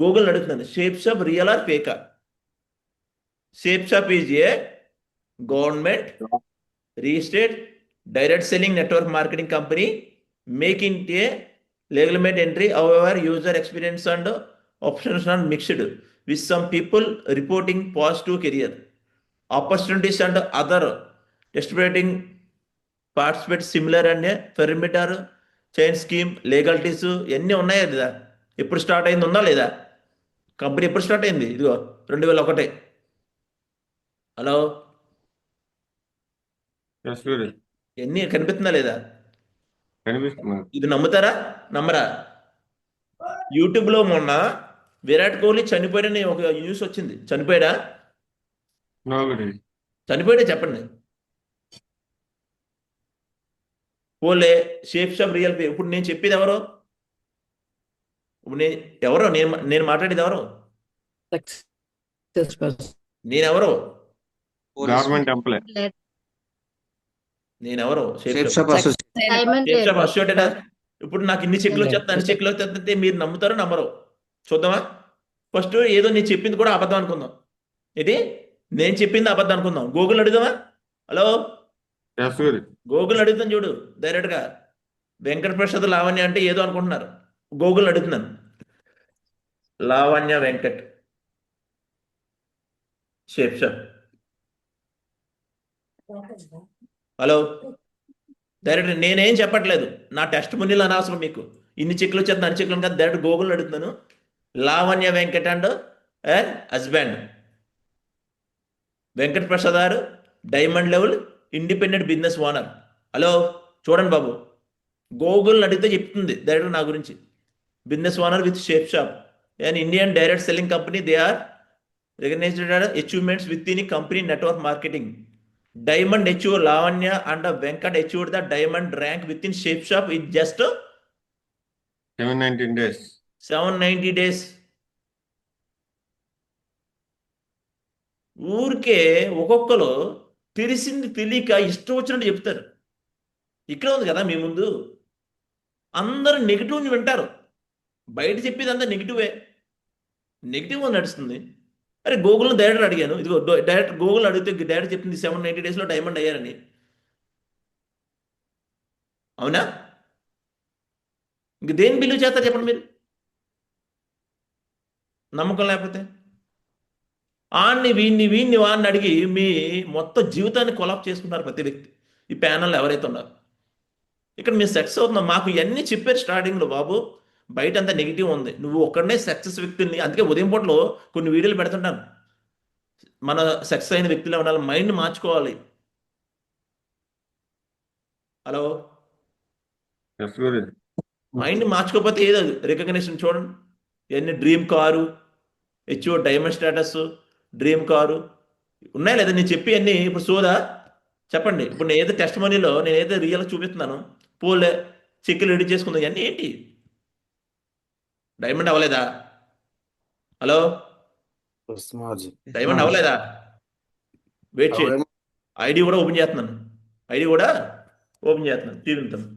గూగుల్ అడుగుతున్నాను, షేప్ షాప్ రియల్ ఆర్ ఫేకా? Shape shop is a government registered direct selling network marketing company making a legitimate entry. However, user experience and options are mixed, with some people reporting positive career opportunities and other estimating participate similar and perimeter chain scheme legalities ఎన్ని ఉన్నాయా లేదా? ఎప్పుడు start అయింది, ఉందా లేదా? Company ఎప్పుడు start అయింది? ఇదిగో 2001. హలో, ఎస్ గురు, ఎన్ని కనిపిస్తుందా లేదా? కనిపిస్తుంది. ఇది నమ్ముతారా నమ్మరా? యూట్యూబ్లో మొన్న విరాట్ కోహ్లీ చనిపోయాడని ఒక న్యూస్ వచ్చింది. చనిపోయాడా? నో గురు. చనిపోయాడే చెప్పండి. పోలే షేప్ షాప్ రియల్ పే. ఇప్పుడు నేను చెప్పేది ఎవరో? ఇప్పుడు నేను మాట్లాడేది ఎవరో? నేనెవరో? Government employee. నేనెవరో? Shape shop association. Diamond shape shop labour. అసోసియేటెడా? ఇప్పుడు నాకు ఇన్ని చెక్లు వచ్చేస్తాను, అన్ని చెక్లు వచ్చేస్తుంటే మీరు నమ్ముతారో నమ్మరో చూద్దామా? ఫస్ట్ ఏదో నేను చెప్పింది కూడా అబద్ధం అనుకుందాం. ఇది నేను చెప్పింది అబద్ధం అనుకుందాం. గూగుల్ అడుగుదామా? హలో, ఎస్ గురు. గూగుల్ అడుగుతాను చూడు డైరెక్ట్గా. వెంకట ప్రసాద్ లావణ్య అంటే ఏదో అనుకుంటున్నారు. గూగుల్ అడుగుతున్నాను, Lavanya Venkat shape shop. Hello, direct నేనేం చెప్పట్లేదు, నా టెస్ట్ మునీలు అనవసరం మీకు. ఇన్ని చెక్లు వచ్చేది అన్ని చెక్లు కాదు. డైరెక్ట్ గూగుల్ అడుగుతున్నాను, లావణ్య వెంకట్ అండ్ హస్బెండ్ వెంకట్ ప్రసాద్ గారు diamond level independent business owner. Hello చూడండి బాబు, గూగుల్ అడిగితే చెప్తుంది డైరెక్ట్ నా గురించి. Business owner with shape shop and Indian direct selling company. They are recognized achievements with in company network marketing. Diamond achieved Lavanya and Venkat achieved the diamond rank within Shape Shop in just 719 days. 790 days. ఊరికే ఒక్కొక్కరు తెలిసింది తెలియక ఇష్టం వచ్చినట్టు చెప్తారు. ఇక్కడ ఉంది కదా మీ ముందు, అందరూ నెగిటివ్ వింటారు. బయట చెప్పేది అంతా నెగిటివే, నెగిటివ్ నడుస్తుంది. అరే గూగుల్ని డైరెక్ట్ అడిగాను, ఇదిగో డైరెక్ట్ గూగుల్ అడిగితే డైరెక్ట్ చెప్తుంది 790 డేస్లో డైమండ్ అయ్యారని. అవునా? ఇంక దేని బిలీవ్ చేస్తారు చెప్పండి మీరు? నమ్మకం లేకపోతే వీడిని వాడిని అడిగి మీ మొత్తం జీవితాన్ని కొలాప్ చేసుకుంటారు ప్రతి వ్యక్తి. ఈ ప్యానల్ ఎవరైతే ఉన్నారో ఇక్కడ మీరు సక్సెస్ అవుతున్నాం. మాకు ఇవన్నీ చెప్పారు స్టార్టింగ్లో, బాబు బయట అంతా నెగిటివ్ ఉంది, నువ్వు ఒక్కడనే సక్సెస్ వ్యక్తిని. అందుకే ఉదయం పూటలో కొన్ని వీడియోలు పెడుతుంటాను. మన సక్సెస్ అయిన వ్యక్తిలో ఉండాలి, మైండ్ మార్చుకోవాలి. హలో, ఎస్ గురు. మైండ్ మార్చుకోకపోతే ఏదో రికగ్నిషన్ చూడండి. ఇవన్నీ dream car, HO diamond status, dream car ఉన్నాయి లేదా? నేను చెప్పి అన్నీ ఇప్పుడు సోదా చెప్పండి. ఇప్పుడు నేను ఏదో టెస్ట్ మనీలో నేను ఏదో రియల్ చూపిస్తున్నాను, పోలే చెక్కులు రెడీ చేసుకుందాం, ఇవన్నీ ఏంటి? డైమండ్ అవ్వలేదా? హలో, డైమండ్ అవ్వలేదా? వెయిట్ చేయండి, ఐడి కూడా ఓపెన్ చేస్తున్నాను, చూపిస్తాను.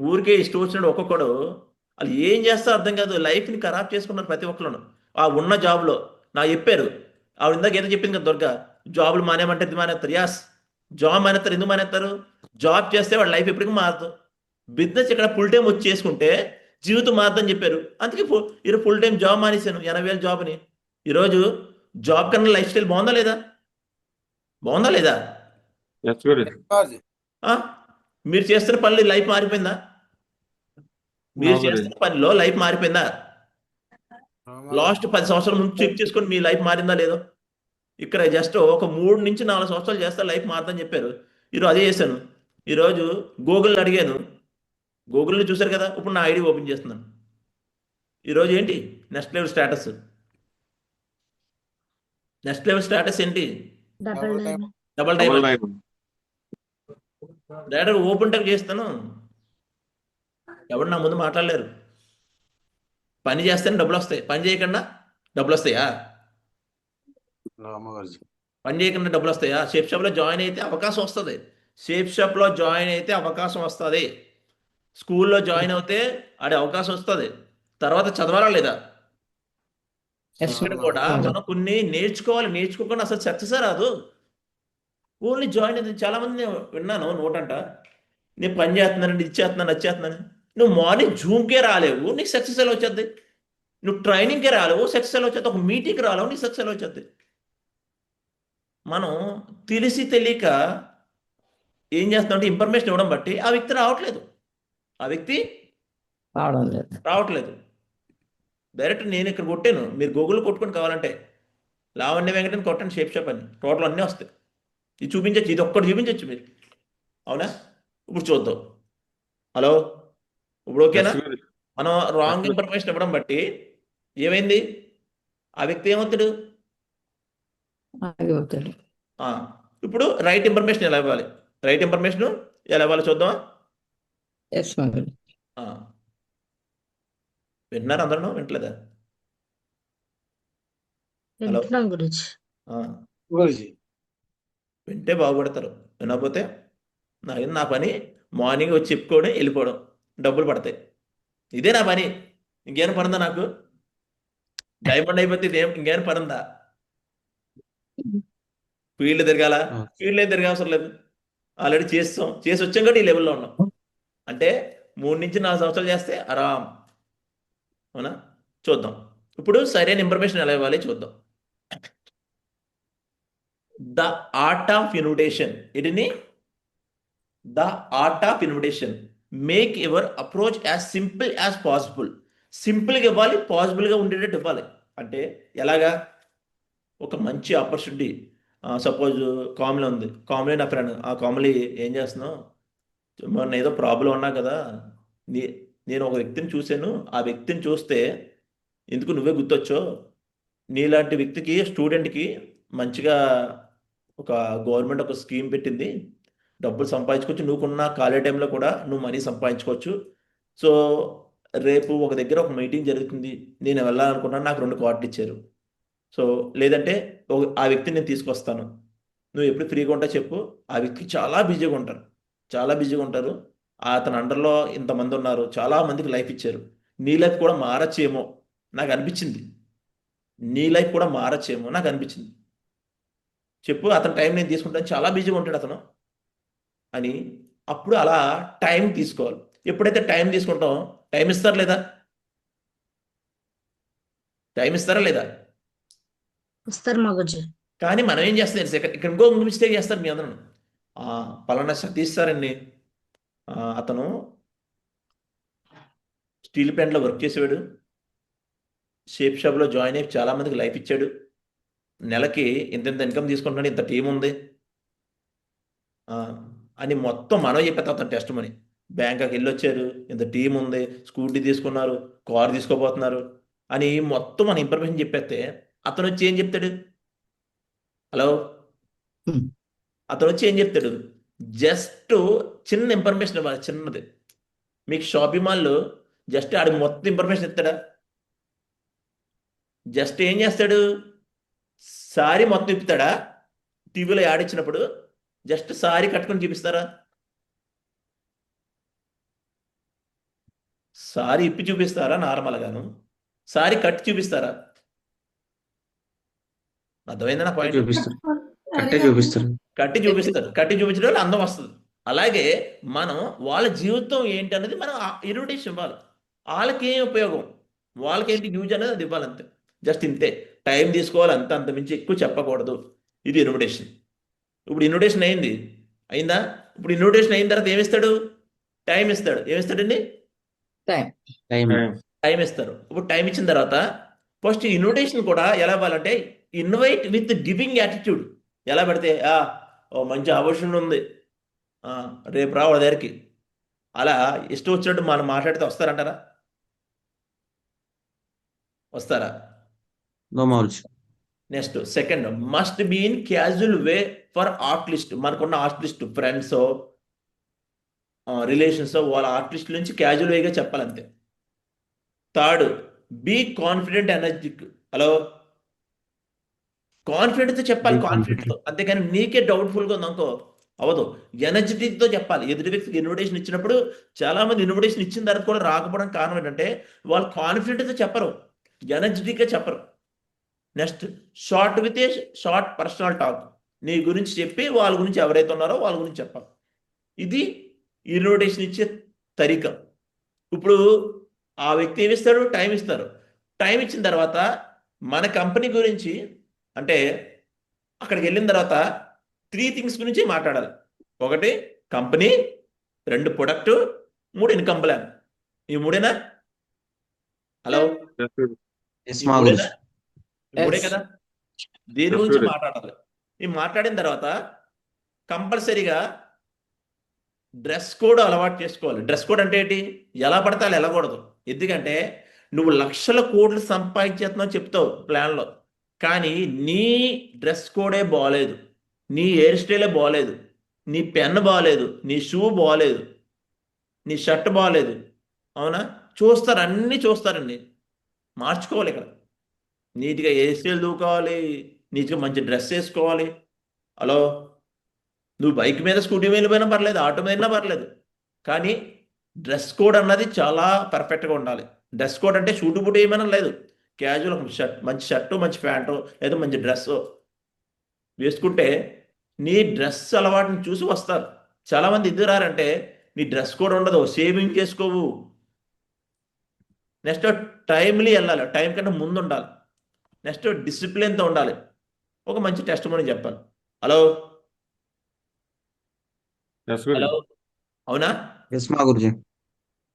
ఊరికే ఇష్టం వచ్చినట్టు ఒక్కొక్కడు వాళ్ళు ఏం చేస్తా అర్థం కాదు. లైఫ్ని ఖరాబ్ చేసుకున్నారు ప్రతి ఒక్కరు. ఆ ఉన్న జాబ్లో నాకు చెప్పారు, ఆవిడ ఇందాక ఏదో చెప్పింది కదా దుర్గా, జాబులు మానేమంటే ఇది మానేస్తారు. యాస్, జాబ్ మానేస్తారు. ఎందుకు మానేస్తారు? జాబ్ చేస్తే వాడు లైఫ్ ఎప్పటికీ మారదు. బిజినెస్ ఇక్కడ ఫుల్ టైం వచ్చి చేసుకుంటే జీవితం మారదని చెప్పారు. అందుకే ఈరోజు ఫుల్ టైం జాబ్ మానేశాను, 80,000 జాబ్ని. ఈరోజు జాబ్ కన్నా లైఫ్ స్టైల్ బాగుందా లేదా? ఎస్ గురు. మీరు చేస్తున్న పనులు లైఫ్ మారిపోయిందా? మీరు చేస్తున్న పనిలో లైఫ్ మారిపోయిందా? లాస్ట్ 10 సంవత్సరాల ముందు చెక్ చేసుకొని మీ లైఫ్ మారిందా లేదో? ఇక్కడ జస్ట్ ఒక 3 నుంచి 4 సంవత్సరాలు చేస్తే లైఫ్ మారుతుందని చెప్పారు. ఈరోజు అదే చేశాను. ఈరోజు గూగుల్ అడిగాను, గూగుల్ని చూశారు కదా. ఇప్పుడు నా ఐడి ఓపెన్ చేస్తున్నాను. ఈరోజు ఏంటి నెక్స్ట్ లెవెల్ స్టేటస్? ఏంటి? Double diamond. Direct open type చేస్తాను. ఎవరు నా ముందు మాట్లాడలేరు. పని చేస్తేనే డబ్బులు వస్తాయి, పని చేయకుండా డబ్బులు వస్తాయా? పని చేయకుండా డబ్బులు వస్తాయా? షేప్ షాప్లో జాయిన్ అయితే అవకాశం వస్తుంది. షేప్ షాప్లో జాయిన్ అయితే అవకాశం వస్తుంది. స్కూల్లో జాయిన్ అవుతే ఆడే అవకాశం వస్తుంది. తర్వాత చదవాలా లేదా? Yes, ఇక్కడ కూడా మనం కొన్ని నేర్చుకోవాలి. నేర్చుకోకుండా అసలు సక్సెస్ రాదు. ఓన్లీ జాయిన్ అయితే చాలా మంది నేను విన్నాను నోటంట, నేను పని చేస్తున్నానండి, ఇది చేస్తున్నాను, అది చేస్తున్నాను. నువ్వు మార్నింగ్ జూమ్కే రాలేవు, నీకు సక్సెస్ ఎలా వచ్చేది? నువ్వు ట్రైనింగ్కే రాలేవు, సక్సెస్ ఎలా వచ్చేది? ఒక మీటింగ్కి రాలేవు, నీకు సక్సెస్ ఎలా వచ్చేది? మనం తెలిసి తెలియక ఏం చేస్తామంటే ఇన్ఫర్మేషన్ ఇవ్వడం బట్టి ఆ వ్యక్తి రావట్లేదు. ఆ వ్యక్తి రావడం లేదు. రావట్లేదు. డైరెక్ట్ నేను ఇక్కడ కొట్టాను, మీరు గూగుల్లో కొట్టుకొని కావాలంటే లావణ్య వెంకటని కొట్టండి షేప్ షాప్ అని, టోటల్ అన్నీ వస్తాయి. ఇది చూపించచ్చు, ఇది ఒక్కటి చూపించచ్చు మీరు. అవునా? ఇప్పుడు చూద్దాం. హలో, ఇప్పుడు ఓకేనా? Yes, Guruji. మనం రాంగ్ ఇన్ఫర్మేషన్ ఇవ్వడం బట్టి ఏమైంది? ఆ వ్యక్తి ఏమవుతాడు? ఆగిపోతాడు. ఆ, ఇప్పుడు రైట్ ఇన్ఫర్మేషన్ ఎలా ఇవ్వాలి? రైట్ ఇన్ఫర్మేషన్ ఎలా ఇవ్వాలి చూద్దామా? ఎస్ గురుజీ. ఆ. వింటున్నారు అందరూ? వింటలేదా? హలో. వింటున్నాం గురుజీ. ఆ, వింటే బాగుపడతారు. వినకపోతే నా పని మార్నింగ్ వచ్చి చెప్పుకోవడం, వెళ్ళిపోవడం, డబ్బులు పడతాయి. ఇదే నా పని. ఇంకేం పనుందా నాకు? డైమండ్ అయిపోతే ఇంకేం పనుందా? ఫీల్డ్ తిరగాల? ఫీల్డ్ ఏం తిరగవసరం లేదు, ఆల్రెడీ చేస్తాం, చేసి వచ్చాం కాబట్టి ఈ లెవెల్లో ఉన్నాం. అంటే 3 నుంచి 4 సంవత్సరాలు చేస్తే ఆరాం. అవునా? చూద్దాం ఇప్పుడు సరైన ఇన్ఫర్మేషన్ ఎలా ఇవ్వాలి చూద్దాం. The art of invitation. ఇటుని the art of invitation. Make your approach as simple as possible. సింపుల్గా ఇవ్వాలి, పాసిబుల్గా ఉండేటట్టు ఇవ్వాలి. అంటే ఎలాగా? ఒక మంచి ఆపర్చునిటీ, సపోజ్ కామెడీ ఉంది, కామెడీ నా ఫ్రెండ్, ఆ కామెడీ ఏం చేస్తున్నావు, మొన్న ఏదో ప్రాబ్లం ఉన్నా కదా, నేను ఒక వ్యక్తిని చూశాను, ఆ వ్యక్తిని చూస్తే ఎందుకు నువ్వే గుర్తొచ్చో, నీలాంటి వ్యక్తికి, స్టూడెంట్కి మంచిగా ఒక గవర్నమెంట్ ఒక స్కీమ్ పెట్టింది, డబ్బులు సంపాదించుకోవచ్చు, నువ్వుకున్న ఖాళీ టైంలో కూడా నువ్వు మనీ సంపాదించుకోవచ్చు. సో రేపు ఒక దగ్గర ఒక మీటింగ్ జరుగుతుంది, నేను వెళ్ళాలనుకున్నాను, నాకు 2 కార్డులు ఇచ్చారు. సో లేదంటే ఆ వ్యక్తిని నేను తీసుకొస్తాను, నువ్వు ఎప్పుడు ఫ్రీగా ఉంటా చెప్పు. ఆ వ్యక్తికి చాలా బిజీగా ఉంటారు, అతని అండర్లో ఇంతమంది ఉన్నారు, చాలా మందికి లైఫ్ ఇచ్చారు, నీ లైఫ్ కూడా మారచ్చేమో నాకు అనిపించింది, చెప్పు, అతని టైం నేను తీసుకుంటాను, చాలా బిజీగా ఉంటాడు అతను అని. అప్పుడు అలా టైం తీసుకోవాలి. ఎప్పుడైతే టైం తీసుకుంటాం, టైం ఇస్తారా లేదా? ఇస్తారు మా గురుజీ. కానీ మనం ఏం చేస్తాం ఇక్కడ ఇంకో మిస్టేక్ చేస్తారు మీ అందరూ. పలానా సతీష్ సార్ అండి, అతను స్టీల్ ప్లాంట్లో వర్క్ చేసేవాడు, షేప్ షాప్లో జాయిన్ అయ్యి చాలా మందికి లైఫ్ ఇచ్చాడు, నెలకి ఇంత ఇన్కమ్ తీసుకుంటున్నాడు, ఇంత టీం ఉంది అని మొత్తం మనం చెప్పేస్తాం. అతను టెస్ట్ మనీ, బ్యాంకాక్ వెళ్ళొచ్చారు, ఇంత టీం ఉంది, స్కూటీ తీసుకున్నారు, కారు తీసుకోబోతున్నారు అని మొత్తం మన ఇన్ఫర్మేషన్ చెప్పేస్తే అతను వచ్చి ఏం చెప్తాడు? హలో, అతను వచ్చి ఏం చెప్తాడు? జస్ట్ చిన్న ఇన్ఫర్మేషన్ ఇవ్వాలి, చిన్నది. మీకు షాపింగ్ మాల్లో జస్ట్ ఆడి మొత్తం ఇన్ఫర్మేషన్ ఇస్తాడా? జస్ట్ ఏం చేస్తాడు? సారీ మొత్తం ఇప్పుతాడా? టీవీలో యాడ్ ఇచ్చినప్పుడు జస్ట్ సారీ కట్టుకొని చూపిస్తారా? సారీ ఇప్పి చూపిస్తారా? నార్మల్గాను సారీ కట్టి చూపిస్తారా? అర్థమైందా నా పాయింట్? కట్టే చూపిస్తారు. కట్టి చూపించడం వల్ల అందం వస్తుంది. అలాగే మనం వాళ్ళ జీవితం ఏంటి అనేది మనం ఇన్విటేషన్ ఇవ్వాలి. వాళ్ళకి ఏం ఉపయోగం, వాళ్ళకి ఏంటి యూజ్ అనేది అది ఇవ్వాలి, అంతే. జస్ట్ ఇంతే, టైం తీసుకోవాలి, అంత మించి ఎక్కువ చెప్పకూడదు. ఇది ఇన్విటేషన్. ఇప్పుడు ఇన్విటేషన్ అయిందా? ఇప్పుడు ఇన్విటేషన్ అయిన తర్వాత ఏమిస్తాడు? టైం ఇస్తాడు. ఏమిస్తాడండి? టైం ఇస్తారు. ఇప్పుడు టైం ఇచ్చిన తర్వాత ఫస్ట్ ఇన్విటేషన్ కూడా ఎలా ఇవ్వాలంటే ఇన్వైట్ విత్ గివింగ్ యాటిట్యూడ్. ఎలా పెడితే మంచి ఆపర్చునిటీ ఉంది, రేపు రా వాళ్ళ దగ్గరికి, అలా ఇష్టం వచ్చినట్టు మనం మాట్లాడితే వస్తారంటారా? వస్తారా? Next second, must be in casual way for art list. మనకున్న ఆర్ట్ లిస్ట్, ఫ్రెండ్స్, రిలేషన్స్, వాళ్ళ ఆర్ట్ లిస్ట్ నుంచి క్యాజువల్ వేగా చెప్పాలంతే. Third, be confident energetic. Hello, కాన్ఫిడెంట్తో చెప్పాలి, Be కాన్ఫిడెంట్తో. అంతేకాని నీకే డౌట్ఫుల్గా ఉంది అనుకో అవదు. ఎనర్జెటిక్తో చెప్పాలి. ఎదుటి వ్యక్తికి ఇన్విటేషన్ ఇచ్చినప్పుడు చాలా మంది ఇన్విటేషన్ ఇచ్చిన తర్వాత కూడా రాకపోవడం కారణం ఏంటంటే వాళ్ళు కాన్ఫిడెంట్తో చెప్పరు, ఎనర్జెటిక్గా చెప్పరు. Next short with a short personal talk. నీ గురించి చెప్పి వాళ్ళ గురించి ఎవరైతే ఉన్నారో వాళ్ళ గురించి చెప్పాలి. ఇది ఇన్విటేషన్ ఇచ్చే తరీక. ఇప్పుడు ఆ వ్యక్తి ఏమి ఇస్తాడు? టైం ఇస్తారు. టైం ఇచ్చిన తర్వాత మన కంపెనీ గురించి అంటే అక్కడికి వెళ్ళిన తర్వాత 3 థింగ్స్ గురించి మాట్లాడాలి. 1 కంపెనీ, 2 ప్రొడక్ట్, 3 ఇన్కమ్ ప్లాన్. ఈ 3ఏనా? Hello, Yes, Guruji. Yes, ఈ మా 3ఏనా? గురుజీ. ఈ 3 Yes. కదా. దీని Yes, గురించి Guruji. మాట్లాడాలి. ఈ మాట్లాడిన తర్వాత కంపల్సరీగా డ్రెస్ కోడ్ అలవాటు చేసుకోవాలి. డ్రెస్ కోడ్ అంటే ఏంటి? ఎలా పడితే అలా వెళ్ళకూడదు. ఎందుకంటే నువ్వు లక్షల కోట్లు సంపాదించేస్తున్నావు చెప్తావు ప్లాన్లో, కానీ నీ డ్రెస్ కోడే బాగలేదు, నీ హెయిర్ స్టైలే బాగలేదు, నీ పెన్ బాగలేదు, నీ షూ బాగలేదు, నీ షర్ట్ బాగలేదు. అవునా? చూస్తారు, అన్నీ చూస్తారండి. మార్చుకోవాలి. ఇక్కడ నీట్గా హెయిర్ స్టైల్ దూకోవాలి, నీట్గా మంచి డ్రెస్ వేసుకోవాలి. హలో, నువ్వు బైక్ మీద స్కూటీ మీద పోయినా పర్లేదు, ఆటో మీద పర్లేదు, కానీ డ్రెస్ కోడ్ అన్నది చాలా పర్ఫెక్ట్గా ఉండాలి. డ్రెస్ కోడ్ అంటే షూటు బూటు ఏమైనా లేదు, క్యాజువల్ షర్ట్, మంచి షర్టు, మంచి ప్యాంటు లేదా మంచి డ్రెస్ వేసుకుంటే నీ డ్రెస్ అలవాటుని చూసి వస్తారు. చాలామంది ఎందుకు రారంటే నీ డ్రెస్ కోడ్ ఉండదు, షేవింగ్ చేసుకోవు. నెక్స్ట్ టైమ్లీ వెళ్ళాలి, టైం కన్నా ముందు ఉండాలి. నెక్స్ట్ డిసిప్లిన్తో ఉండాలి, ఒక మంచి టెస్ట్ మనీ చెప్పాలి. Hello Yes, Guruji. హలో, అవునా? ఎస్ మా గురుజీ.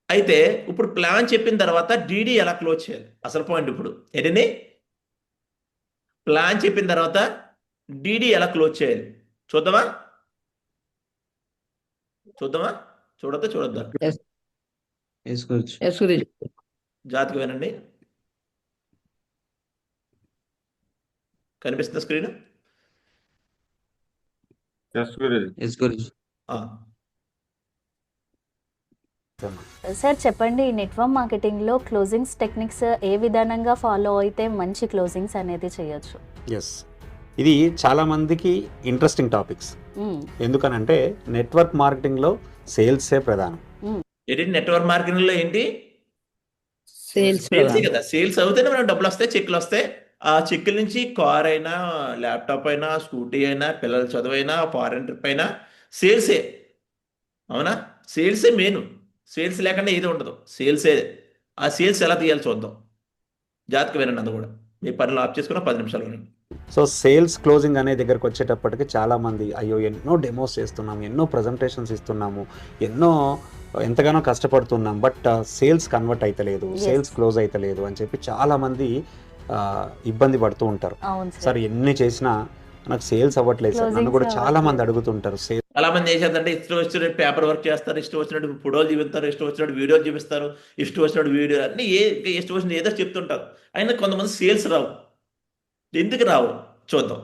అయితే ఇప్పుడు ప్లాన్ చెప్పిన తర్వాత డీడీ ఎలా క్లోజ్ చేయాలి? అసలు పాయింట్ ఇప్పుడు ఏంటండి? ప్లాన్ చెప్పిన తర్వాత డీడీ ఎలా క్లోజ్ చేయాలి చూద్దామా? చూడొద్దా? Yes. ఎస్ గురుజీ. Yes, Guruji. జాతికి వినండి. కనిపిస్తుందా స్క్రీన్? Yes, Guruji. ఎస్ గురుజీ. సార్ చెప్పండి, ఈ నెట్వర్క్ మార్కెటింగ్లో క్లోజింగ్స్ టెక్నిక్స్ ఏ విధానంగా ఫాలో అయితే మంచి క్లోజింగ్స్ అనేది చేయొచ్చు? ఎస్, ఇది చాలామందికి ఇంట్రెస్టింగ్ టాపిక్స్. ఎందుకనంటే నెట్వర్క్ మార్కెటింగ్లో సేల్సే ప్రధానం. ఏంటి నెట్వర్క్ మార్కెటింగ్లో ఏంటి? సేల్స్ సేల్సే కదా. సేల్స్ అవుతేనే మనకు డబ్బులు వస్తాయి, చెక్లు వస్తాయి. ఆ చెక్కుల నుంచి కార్ అయినా, ల్యాప్టాప్ అయినా, స్కూటీ అయినా, పిల్లల చదువు అయినా, ఫారెన్ ట్రిప్ అయినా సేల్సే. అవునా? సేల్సే మెయిన్. సేల్స్ లేకుండా ఏది ఉండదు, సేల్సే. ఆ సేల్స్ ఎలా తీయాలి చూద్దాం. జాతక వినండి, అది కూడా మీ పనులు ఆఫ్ చేసుకున్న 10 నిమిషాలు వినండి. సో సేల్స్ క్లోజింగ్ అనే దగ్గరకు వచ్చేటప్పటికి చాలామంది అయ్యో ఎన్నో డెమోస్ చేస్తున్నాము, ఎన్నో ప్రజెంటేషన్స్ ఇస్తున్నాము, ఎంతగానో కష్టపడుతున్నాం, బట్ సేల్స్ కన్వర్ట్ అయితలేదు, సేల్స్ క్లోజ్ అయితలేదు అని చెప్పి చాలామంది ఇబ్బంది పడుతూ ఉంటారు. సార్ ఎన్ని చేసినా నాకు సేల్స్ అవ్వట్లేదు సార్, నన్ను కూడా చాలా మంది అడుగుతుంటారు. చాలా మంది ఏం చేస్తారంటే ఇష్టం వచ్చినట్టు పేపర్ వర్క్ చేస్తారు, ఇష్టం వచ్చినట్టు ఫోటోలు చూపిస్తారు, ఇష్టం వచ్చినట్టు వీడియోలు చూపిస్తారు, ఇష్టం వచ్చినట్టు వీడియో అన్ని ఇష్టం వచ్చినట్టు ఏదో చెప్తుంటారు. అయినా కొంతమంది సేల్స్ రావు. ఎందుకు రావు చూద్దాం.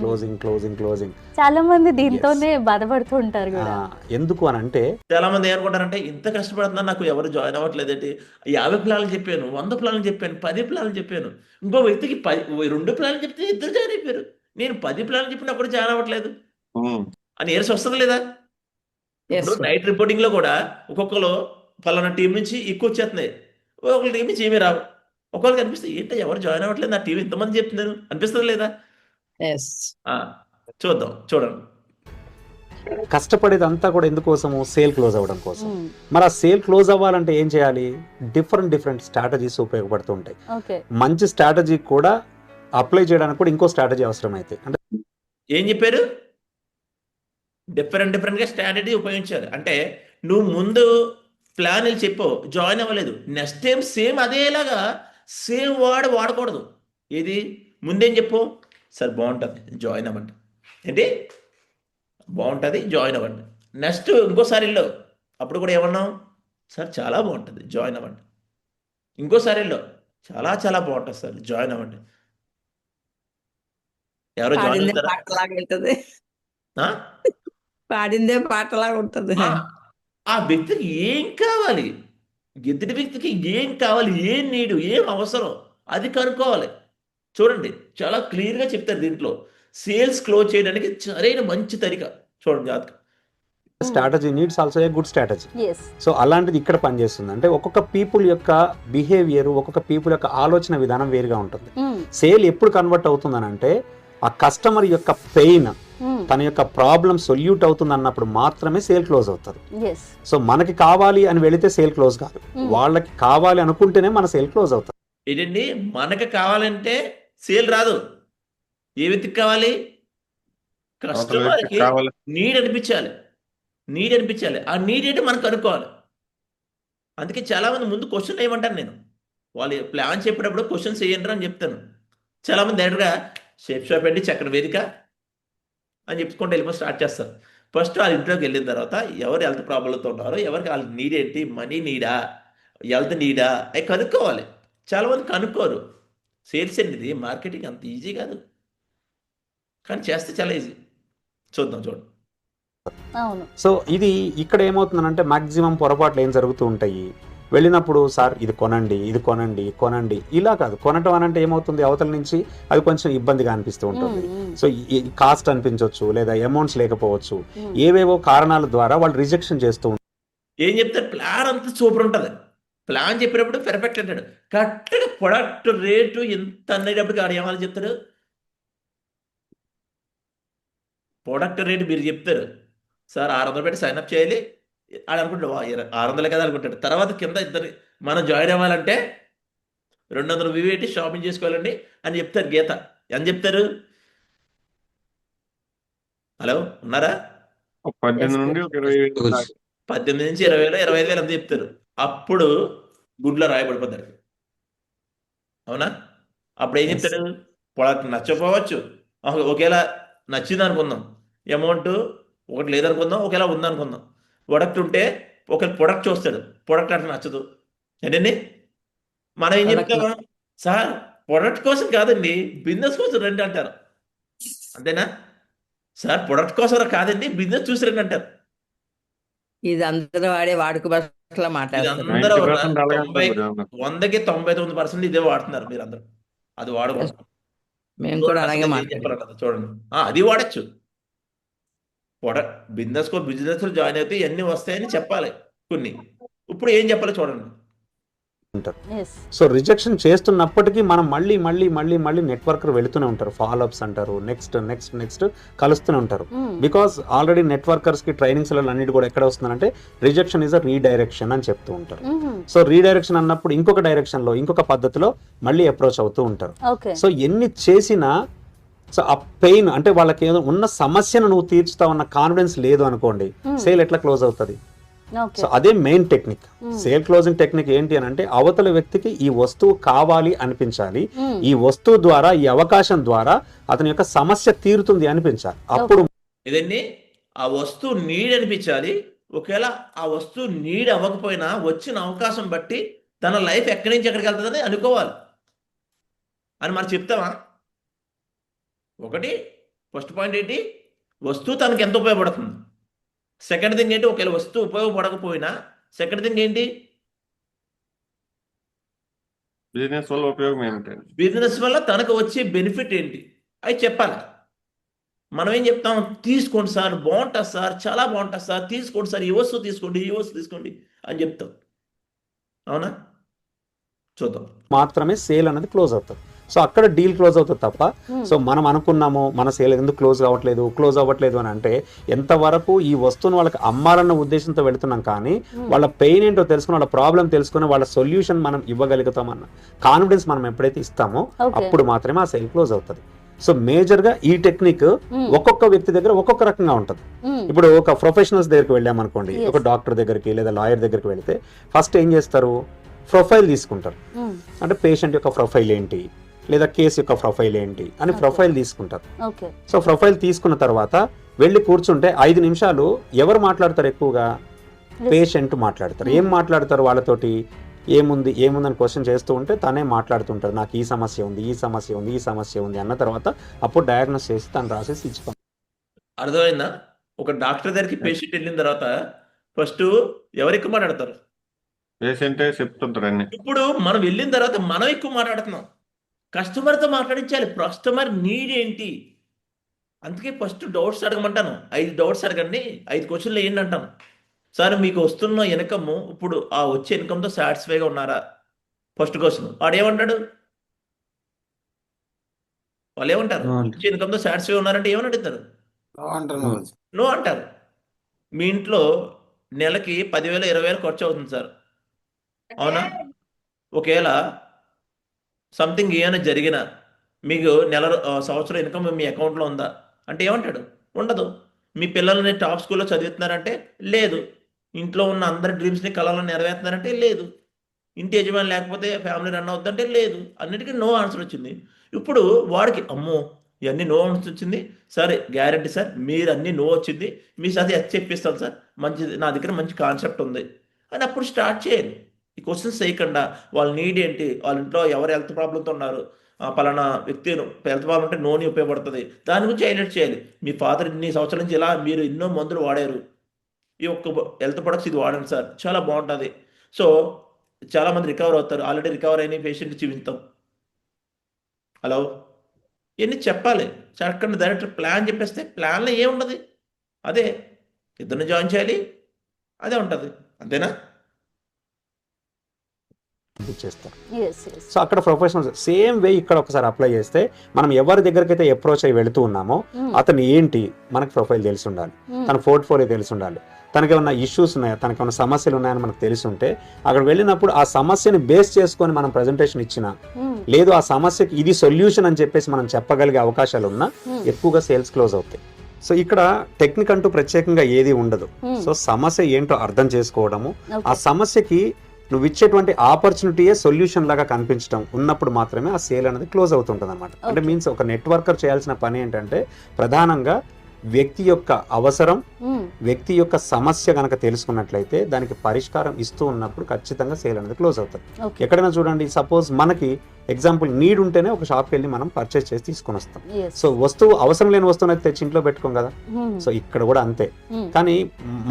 క్లోజింగ్ చాలా మంది దీంతోనే బాధపడుతూ ఉంటారు కూడా. ఎందుకు అని అంటే చాలా మంది ఏమనుకుంటారంటే ఇంత కష్టపడుతున్నా నాకు ఎవరు జాయిన్ అవ్వట్లేదంటే 50 ప్లాన్లు చెప్పాను, 100 ప్లాన్లు చెప్పాను, 10 ప్లాన్లు చెప్పాను, ఇంకో వ్యక్తికి 2 ప్లాన్లు చెప్తే 2 జాయిన్ అయిపోయారు, నేను 10 ప్లాన్లు చెప్పినా కూడా జాయిన్ అవ్వట్లేదు అని ఏర్స్ వస్తుంది లేదా? ఇప్పుడు నైట్ రిపోర్టింగ్ లో కూడా ఒక్కొక్కరు పలానా టీం నుంచి ఎక్కువ వచ్చేస్తున్నాయి, ఒక్కొక్క టీం నుంచి ఏమీ రావు. ఒకరికి అనిపిస్తుంది ఏంటో ఎవరు జాయిన్ అవ్వట్లేదు, నా టీం ఇంతమంది చెప్తున్నారు అనిపిస్తుంది లేదా? చూడండి. కష్టపడేదంతా కూడా ఎందుకోసము? సేల్ క్లోజ్ అవ్వడం కోసం. మరి ఆ సేల్ క్లోజ్ అవ్వాలంటే ఏం చేయాలి? డిఫరెంట్ స్ట్రాటజీస్ ఉపయోగపడుతుంటాయి. మంచి స్ట్రాటజీ కూడా అప్లై చేయడానికి కూడా ఇంకో స్ట్రాటజీ అవసరం అయితే. అంటే ఏం చెప్పారు? డిఫరెంట్గా స్ట్రాటజీ ఉపయోగించాలి. అంటే నువ్వు ముందు ప్లాన్ చెప్పావు, జాయిన్ అవ్వలేదు, నెక్స్ట్ టైం సేమ్ అదేలాగా సేమ్ వాడకూడదు. ఏది ముందేం చెప్పు? సార్ బాగుంటుంది జాయిన్ అవ్వండి, ఏంటి బాగుంటుంది జాయిన్ అవ్వండి. నెక్స్ట్ ఇంకోసారి వెళ్ళావు, అప్పుడు కూడా ఏమన్నావు? సార్ చాలా బాగుంటుంది జాయిన్ అవ్వండి. ఇంకోసారి వెళ్ళావు, చాలా బాగుంటుంది సార్ జాయిన్ అవ్వండి. ఎవరో జాయిన్ అవుతారా? పాడిందే పాటలాగా ఉంటుంది. ఆ వ్యక్తికి ఏం కావాలి? ఎదుటి వ్యక్తికి ఏం కావాలి, ఏం నీడు, ఏం అవసరం అది కనుక్కోవాలి. చూడండి చాలా క్లియర్గా చెప్తారు దీంట్లో. సేల్స్ క్లోజ్ చేయడానికి సరైన మంచి తరిక చూడండి జాతకం. Strategy needs also a good strategy. Yes so అలాంటిది ఇక్కడ పనిచేస్తుంది. అంటే ఒక్కొక్క పీపుల్ యొక్క బిహేవియర్, ఒక్కొక్క పీపుల్ యొక్క ఆలోచన విధానం వేరుగా ఉంటుంది. సేల్ ఎప్పుడు కన్వర్ట్ అవుతుందని అంటే ఆ కస్టమర్ యొక్క పెయిన్, తన యొక్క ప్రాబ్లం సొల్యూట్ అవుతుంది అన్నప్పుడు మాత్రమే సేల్ క్లోజ్ అవుతుంది. ఎస్ సో మనకి కావాలి అని వెళితే సేల్ క్లోజ్ కాదు, వాళ్ళకి కావాలి అనుకుంటేనే మన సేల్ క్లోజ్ అవుతుంది. ఏంటండి, మనకు కావాలంటే సేల్ రాదు. ఏ వ్యక్తికి కావాలి? అవతల కస్టమర్కి వ్యక్తికి కావాలి. నీడ్ అనిపించాలి. నీడ్ అనిపించాలి. ఆ నీడ్ ఏంటి మనం కనుక్కోవాలి. అందుకే చాలామంది ముందు క్వశ్చన్ వేయమంటాను నేను. వాళ్ళు ప్లాన్ చెప్పేటప్పుడు క్వశ్చన్స్ వేయండి అని చెప్తాను. చాలామంది డైరెక్ట్గా షేప్ షాప్ ఏంటి, చక్కెర వేదిక అని చెప్పుకుంటూ వెళ్ళిపోయి స్టార్ట్ చేస్తారు. ఫస్ట్ వాళ్ళ ఇంట్లోకి వెళ్ళిన తర్వాత ఎవరు హెల్త్ ప్రాబ్లంతో ఉన్నారో, ఎవరికి వాళ్ళ నీడ్ ఏంటి, మనీ నీడా, హెల్త్ నీడా, అవి కనుక్కోవాలి. చాలామంది కనుక్కోరు. సేల్స్ అనేది మార్కెటింగ్ అంత ఈజీ కాదు, కానీ చేస్తే చాలా ఈజీ. చూడండి. అవును. సో ఇది ఇక్కడ ఏమవుతుందంటే మాక్సిమం పొరపాట్లు ఏం జరుగుతూ ఉంటాయి. వెళ్ళినప్పుడు సార్ ఇది కొనండి, ఇది కొనండి, కొనండి, ఇలా కాదు. కొనటం అని అంటే ఏమవుతుంది, అవతల నుంచి అది కొంచెం ఇబ్బందిగా అనిపిస్తూ ఉంటుంది. సో కాస్ట్ అనిపించవచ్చు, లేదా అమౌంట్స్ లేకపోవచ్చు, ఏవేవో కారణాల ద్వారా వాళ్ళు రిజెక్షన్ చేస్తూ ఉంటారు. ఏం చెప్తారు, ప్లాన్ అంతా సూపర్ ఉంటుంది. ప్లాన్ చెప్పినప్పుడు పెర్ఫెక్ట్ అంటాడు. కరెక్ట్గా ప్రొడక్ట్ రేటు ఎంత అనేటప్పటికి ఆడు ఏమని చెప్తాడు, ప్రొడక్ట్ రేటు మీరు చెప్తారు సార్ 600 పెట్టి సైన్అప్ చేయాలి ఆడు అనుకుంటాడు, 600 కదా అనుకుంటాడు. తర్వాత కింద ఇద్దరు మనం జాయిన్ అవ్వాలంటే 200 పెట్టి షాపింగ్ చేసుకోవాలండి అని చెప్తారు. గీత అని చెప్తారు. హలో ఉన్నారా? 18 నుండి ఒక 20,000 దాకా. 18 నుంచి 20,000 25,000 అంత చెప్తారు. అప్పుడు గుడ్లో రాయబడిపోతాడు. అవునా? అప్పుడు ఏం చెప్తాడు, ప్రొడక్ట్ నచ్చకపోవచ్చు, ఒకేలా నచ్చింది అనుకుందాం, అమౌంట్ ఒకటి లేదనుకుందాం, ఒకేలా ఉందనుకుందాం. ప్రొడక్ట్ ఉంటే ఒక ప్రొడక్ట్ చూస్తాడు, ప్రొడక్ట్ అంటే నచ్చదు. ఏంటండి మనం ఏం చెప్తాము, సార్ ప్రొడక్ట్ కోసం కాదండి బిజినెస్ కోసం రండి అంటారు. అంతేనా? సార్ ప్రొడక్ట్ కోసం కాదండి బిజినెస్ చూసి రండి అంటారు. ఇది అందరూ వాడే వాడుక భాషలో మాట్లాడుతున్నారు. ఇది అందరూ 90% అలాగే ఉంటుంది గురు. 100కి 99% ఇదే వాడుతున్నారు. మీరు అందరూ అది వాడకూడదు. మేము కూడా అలాగే ఏం మాట్లాడాలి. చెప్పాలంట చూడండి. అది వాడచ్చు. బిజినెస్ జాయిన్ అయితే ఇవన్నీ వస్తాయని చెప్పాలి కొన్ని. ఇప్పుడు ఏం చెప్పాలి చూడండి. ఎస్ సో రిజెక్షన్ చేస్తున్నప్పటికీ మనం మళ్ళీ మళ్ళీ మళ్ళీ మళ్ళీ నెట్వర్కర్ వెళుతూనే ఉంటారు. ఫాలోఅప్స్ అంటారు, నెక్స్ట్ నెక్స్ట్ నెక్స్ట్ కలుస్తూనే ఉంటారు. బికాస్ ఆల్రెడీ నెట్వర్కర్స్కి ట్రైనింగ్స్ అన్నిటి కూడా ఎక్కడ వస్తుందంటే రిజెక్షన్ ఈజ్ అ రీడైరెక్షన్ అని చెప్తూ ఉంటారు. సో రీడైరెక్షన్ అన్నప్పుడు ఇంకొక డైరెక్షన్లో ఇంకొక పద్ధతిలో మళ్ళీ అప్రోచ్ అవుతూ ఉంటారు. ఓకే. సో ఎన్ని చేసినా సో ఆ పెయిన్ అంటే వాళ్ళకి ఏదో ఉన్న సమస్యను నువ్వు తీర్చుతావు అన్న కాన్ఫిడెన్స్ లేదు అనుకోండి, సేల్ ఎట్లా క్లోజ్ అవుతుంది? ఓకే. సో అదే main technique. Sale closing technique ఏంటి అని అంటే అవతల వ్యక్తికి ఈ వస్తువు కావాలి అనిపించాలి, ఈ వస్తువు ద్వారా, ఈ అవకాశం ద్వారా అతని యొక్క సమస్య తీరుతుంది అనిపించాలి. అప్పుడు ఇదండి ఆ వస్తువు నీడ్ అనిపించాలి. ఒకవేళ ఆ వస్తువు నీడ్ అవ్వకపోయినా వచ్చిన అవకాశం బట్టి తన లైఫ్ ఎక్కడి నుంచి ఎక్కడికి వెళ్తుందని అనుకోవాలి అని మనం చెప్తామా? ఒకటి ఫస్ట్ పాయింట్ ఏంటి, వస్తువు తనకి ఎంత ఉపయోగపడుతుంది. సెకండ్ థింగ్ ఏంటి, ఒకవేళ వస్తువు ఉపయోగపడకపోయినా సెకండ్ థింగ్ ఏంటి, బిజినెస్ వల్ల ఉపయోగం ఏమిటి? బిజినెస్ వల్ల తనకు వచ్చే బెనిఫిట్ ఏంటి అవి చెప్పాలి. మనం ఏం చెప్తాం, తీసుకోండి సార్ బాగుంటుంది సార్, చాలా బాగుంటుంది సార్, తీసుకోండి సార్, ఈ వస్తువు తీసుకోండి, ఈ వస్తువు తీసుకోండి అని చెప్తాం. అవునా? చూద్దాం. మాత్రమే సేల్ అనేది క్లోజ్ అవుతుంది. సో అక్కడ డీల్ క్లోజ్ అవుతుంది తప్ప సో మనం అనుకున్నాము మన సేల్ ఎందుకు క్లోజ్ అవ్వట్లేదు అని అంటే ఎంతవరకు ఈ వస్తువును వాళ్ళకి అమ్మాలన్న ఉద్దేశంతో వెళుతున్నాం, కానీ వాళ్ళ పెయిన్ ఏంటో తెలుసుకుని, వాళ్ళ ప్రాబ్లం తెలుసుకుని వాళ్ళ సొల్యూషన్ మనం ఇవ్వగలుగుతామన్న కాన్ఫిడెన్స్ మనం ఎప్పుడైతే ఇస్తామో అప్పుడు మాత్రమే ఆ సేల్ క్లోజ్ అవుతుంది. సో మేజర్ గా ఈ టెక్నిక్ ఒక్కొక్క వ్యక్తి దగ్గర ఒక్కొక్క రకంగా ఉంటుంది. ఇప్పుడు ఒక ప్రొఫెషనల్స్ దగ్గరికి వెళ్ళామనుకోండి, ఒక డాక్టర్ దగ్గరికి లేదా లాయర్ దగ్గరికి వెళితే ఫస్ట్ ఏం చేస్తారు, ప్రొఫైల్ తీసుకుంటారు. అంటే పేషెంట్ యొక్క ప్రొఫైల్ ఏంటి, లేదా కేసు యొక్క ప్రొఫైల్ ఏంటి అని ప్రొఫైల్ తీసుకుంటారు. సో ప్రొఫైల్ తీసుకున్న తర్వాత వెళ్ళి కూర్చుంటే 5 నిమిషాలు ఎవరు మాట్లాడతారు, ఎక్కువగా పేషెంట్ మాట్లాడతారు. ఏం మాట్లాడతారు, వాళ్ళతోటి ఏముంది అని క్వశ్చన్ చేస్తూ ఉంటే తనే మాట్లాడుతుంటారు, నాకు ఈ సమస్య ఉంది అన్న తర్వాత అప్పుడు డయాగ్నోస్ చేసి తను రాసేసి ఇచ్చుకోండి. అర్థమైందా? ఒక డాక్టర్ దగ్గరికి పేషెంట్ వెళ్ళిన తర్వాత ఫస్ట్ ఎవరు ఎక్కువ మాట్లాడతారు, పేషెంటే చెప్తుంటాడు అన్ని. ఇప్పుడు మనం వెళ్ళిన తర్వాత మనం ఎక్కువ మాట్లాడుతున్నాం. కస్టమర్తో మాట్లాడించాలి. కస్టమర్ నీడ్ ఏంటి? అందుకే ఫస్ట్ డౌట్స్ అడగమంటాను. 5 డౌట్స్ అడగండి, 5 క్వశ్చన్లు ఏంటి అంటాను. సార్ మీకు వస్తున్న ఇన్కమ్ ఇప్పుడు ఆ వచ్చే ఇన్కమ్తో సాటిస్ఫైగా ఉన్నారా? First question. వాడు ఏమంటాడు? వాళ్ళు ఏమంటారు? No అంటారు. వచ్చే ఇన్కమ్తో సాటిస్ఫై ఉన్నారంటే ఏమని అడుగుతారు? No. నో అంటారు. మీ ఇంట్లో నెలకి 10,000 20,000 ఖర్చు అవుతుంది సార్, అవునా? ఒకవేళ సంథింగ్ ఏమైనా జరిగినా మీకు సంవత్సరం ఇన్కమ్ మీ అకౌంట్లో ఉందా అంటే ఏమంటాడు? ఉండదు. మీ పిల్లల్ని టాప్ స్కూల్లో చదివిస్తున్నారంటే లేదు. ఇంట్లో ఉన్న అందరి డ్రీమ్స్ని కళలను నెరవేరుతున్నారంటే లేదు. ఇంటి యజమాని లేకపోతే ఫ్యామిలీ రన్ అవుతుందంటే లేదు. అన్నిటికీ నో ఆన్సర్ వచ్చింది. ఇప్పుడు వాడికి అమ్మో ఇవన్నీ నో ఆన్సర్ వచ్చింది, సరే గ్యారెంటీ సార్ మీరు అన్నీ నో వచ్చింది, మీ అది చెప్పిస్తాను సార్, మంచిది, నా దగ్గర మంచి కాన్సెప్ట్ ఉంది అని అప్పుడు స్టార్ట్ చేయాలి. ఈ క్వశ్చన్స్ చేయకుండా వాళ్ళ నీడ్ ఏంటి, వాళ్ళ ఇంట్లో ఎవరు హెల్త్ ప్రాబ్లంతో ఉన్నారు, పలానా వ్యక్తి హెల్త్ ప్రాబ్లం ఉంటే నోని ఉపయోగపడుతుంది, దాని గురించి హైలైట్ చేయాలి. మీ ఫాదర్ ఇన్ని సంవత్సరాల నుంచి ఇలా మీరు ఎన్నో మందులు వాడారు, ఈ ఒక్క హెల్త్ ప్రొడక్ట్స్ ఇది వాడండి సార్ చాలా బాగుంటుంది, సో చాలామంది రికవర్ అవుతారు, ఆల్రెడీ రికవర్ అయిన పేషెంట్ చూపిస్తాం. హలో, ఇవన్నీ చెప్పాలి. చక్కని డైరెక్టర్ ప్లాన్ చెప్పేస్తే ప్లాన్లో ఏముండదు, అదే ఇద్దరిని జాయిన్ చేయాలి, అదే ఉంటుంది, అంతేనా? చేస్తారు. Yes, yes. సో అక్కడ ప్రొఫెషనల్స్ సేమ్ వే ఇక్కడ ఒకసారి అప్లై చేస్తే మనం ఎవరి దగ్గరికి అయితే అప్రోచ్ అయ్యి వెళుతూ ఉన్నామో అతను ఏంటి మనకు ప్రొఫైల్ తెలిసి ఉండాలి, తన పోర్ట్ఫోలియో తెలిసి ఉండాలి, తనకి ఏమైనా ఇష్యూస్ ఉన్నాయా, తనకి ఏమైనా సమస్యలు ఉన్నాయని మనకు తెలిసి ఉంటే అక్కడ వెళ్ళినప్పుడు ఆ సమస్యని బేస్ చేసుకొని మనం ప్రజెంటేషన్ ఇచ్చినా లేదు ఆ సమస్యకి ఇది సొల్యూషన్ అని చెప్పేసి మనం చెప్పగలిగే అవకాశాలు ఉన్నా ఎక్కువగా సేల్స్ క్లోజ్ అవుతాయి. సో ఇక్కడ టెక్నిక్ అంటూ ప్రత్యేకంగా ఏది ఉండదు. సో సమస్య ఏంటో అర్థం చేసుకోవడము, ఆ సమస్యకి నువ్వు ఇచ్చేటువంటి ఆపర్చునిటీయే సొల్యూషన్ లాగా కనిపించడం ఉన్నప్పుడు మాత్రమే ఆ సేల్ అనేది క్లోజ్ అవుతుంటుంది అనమాట. అంటే మీన్స్ ఒక నెట్వర్కర్ చేయాల్సిన పని ఏంటంటే ప్రధానంగా వ్యక్తి యొక్క అవసరం, వ్యక్తి యొక్క సమస్య కనుక తెలుసుకున్నట్లయితే దానికి పరిష్కారం ఇస్తూ ఉన్నప్పుడు ఖచ్చితంగా సేల్ అనేది క్లోజ్ అవుతుంది. ఎక్కడైనా చూడండి, సపోజ్ మనకి ఎగ్జాంపుల్ నీడ్ ఉంటేనే ఒక షాప్కి వెళ్ళి మనం పర్చేస్ చేసి తీసుకుని వస్తాం. సో వస్తువు అవసరం లేని వస్తువుని అయితే తెచ్చి ఇంట్లో పెట్టుకోం కదా. సో ఇక్కడ కూడా అంతే. కానీ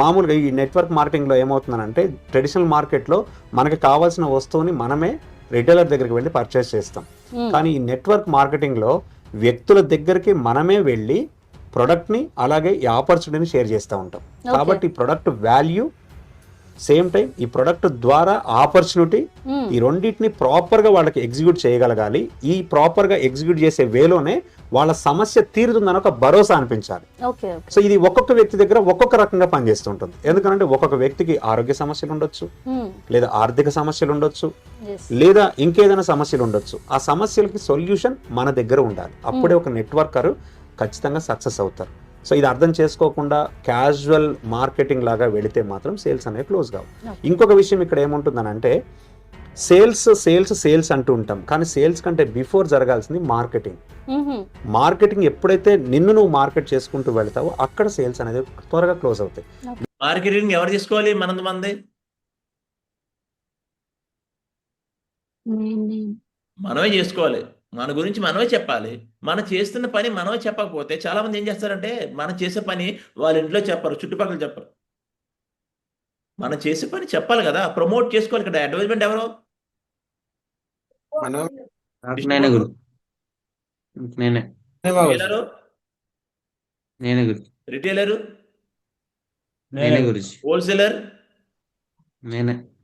మామూలుగా ఈ నెట్వర్క్ మార్కెటింగ్లో ఏమవుతుందనంటే ట్రెడిషనల్ మార్కెట్లో మనకి కావాల్సిన వస్తువుని మనమే రిటైలర్ దగ్గరికి వెళ్ళి పర్చేస్ చేస్తాం. కానీ ఈ నెట్వర్క్ మార్కెటింగ్లో వ్యక్తుల దగ్గరికి మనమే వెళ్ళి ప్రొడక్ట్ని అలాగే ఈ ఆపర్చునిటీని షేర్ చేస్తూ ఉంటాం. కాబట్టి ఈ ప్రొడక్ట్ వాల్యూ సేమ్ టైం ఈ ప్రొడక్ట్ ద్వారా ఆపర్చునిటీ ఈ రెండింటిని ప్రాపర్గా వాళ్ళకి ఎగ్జిక్యూట్ చేయగలగాలి. ఈ ప్రాపర్గా ఎగ్జిక్యూట్ చేసే వేలోనే వాళ్ళ సమస్య తీరుతుందని ఒక భరోసా అనిపించాలి. సో ఇది ఒక్కొక్క వ్యక్తి దగ్గర ఒక్కొక్క రకంగా పనిచేస్తుంటుంది. ఎందుకంటే ఒక్కొక్క వ్యక్తికి ఆరోగ్య సమస్యలు ఉండొచ్చు, లేదా ఆర్థిక సమస్యలు ఉండొచ్చు, లేదా ఇంకేదైనా సమస్యలు ఉండొచ్చు. ఆ సమస్యలకి సొల్యూషన్ మన దగ్గర ఉండాలి. అప్పుడే ఒక నెట్వర్కర్ ఖచ్చితంగా సక్సెస్ అవుతారు. సో ఇది అర్థం చేసుకోకుండా క్యాజువల్ మార్కెటింగ్ లాగా వెళితే మాత్రం సేల్స్ అనేవి క్లోజ్ కావు. ఇంకొక విషయం ఇక్కడ ఏముంటుందని అంటే సేల్స్ సేల్స్ సేల్స్ అంటూ ఉంటాం, కానీ సేల్స్ కంటే బిఫోర్ జరగాల్సింది మార్కెటింగ్. మార్కెటింగ్ ఎప్పుడైతే నిన్ను నువ్వు మార్కెట్ చేసుకుంటూ వెళ్తావో అక్కడ సేల్స్ అనేది త్వరగా క్లోజ్ అవుతాయి. మార్కెటింగ్ ఎవరు చేసుకోవాలి? మంది మనమే చేసుకోవాలి. మన గురించి మనమే చెప్పాలి. మనం చేస్తున్న పని మనమే చెప్పకపోతే చాలా మంది ఏం చేస్తారంటే మనం చేసే పని వాళ్ళ ఇంట్లో చెప్పరు, చుట్టుపక్కల చెప్పరు. మనం చేసే పని చెప్పాలి కదా, ప్రమోట్ చేసుకోవాలి. ఇక్కడ అడ్వర్టైజ్మెంట్ ఎవరు? రిటైలరు, హోల్సేలర్,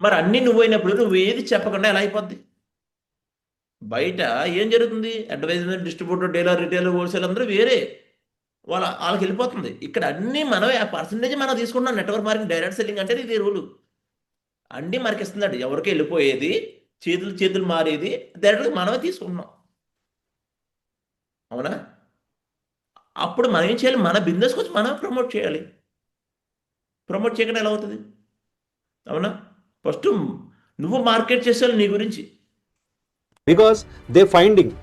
మరి అన్ని నువ్వైనప్పుడు నువ్వు ఏది చెప్పకుండా ఎలా అయిపోద్ది? బయట ఏం జరుగుతుంది? Advertisement, distributor, dealer, retailer, wholesale అందరూ వేరే, వాళ్ళకి వెళ్ళిపోతుంది. ఇక్కడ అన్నీ మనమే ఆ పర్సంటేజ్ మనం తీసుకుంటున్నాం. నెట్వర్క్ మార్కెటింగ్, డైరెక్ట్ సెల్లింగ్ అంటే ఇది రూలు. అన్నీ మనకి ఇస్తుందండి. ఎవరికి వెళ్ళిపోయేది, చేతులు మారేది డైరెక్ట్గా మనమే తీసుకుంటున్నాం, అవునా? అప్పుడు మనం ఏం చేయాలి? మన బిజినెస్ కోసం మనం ప్రమోట్ చేయాలి. ప్రమోట్ చేయకుండా ఎలా అవుతుంది? అవునా? ఫస్ట్ నువ్వు మార్కెట్ చేసేయాలి నీ గురించి. బికాస్ దే ఫైండింగ్,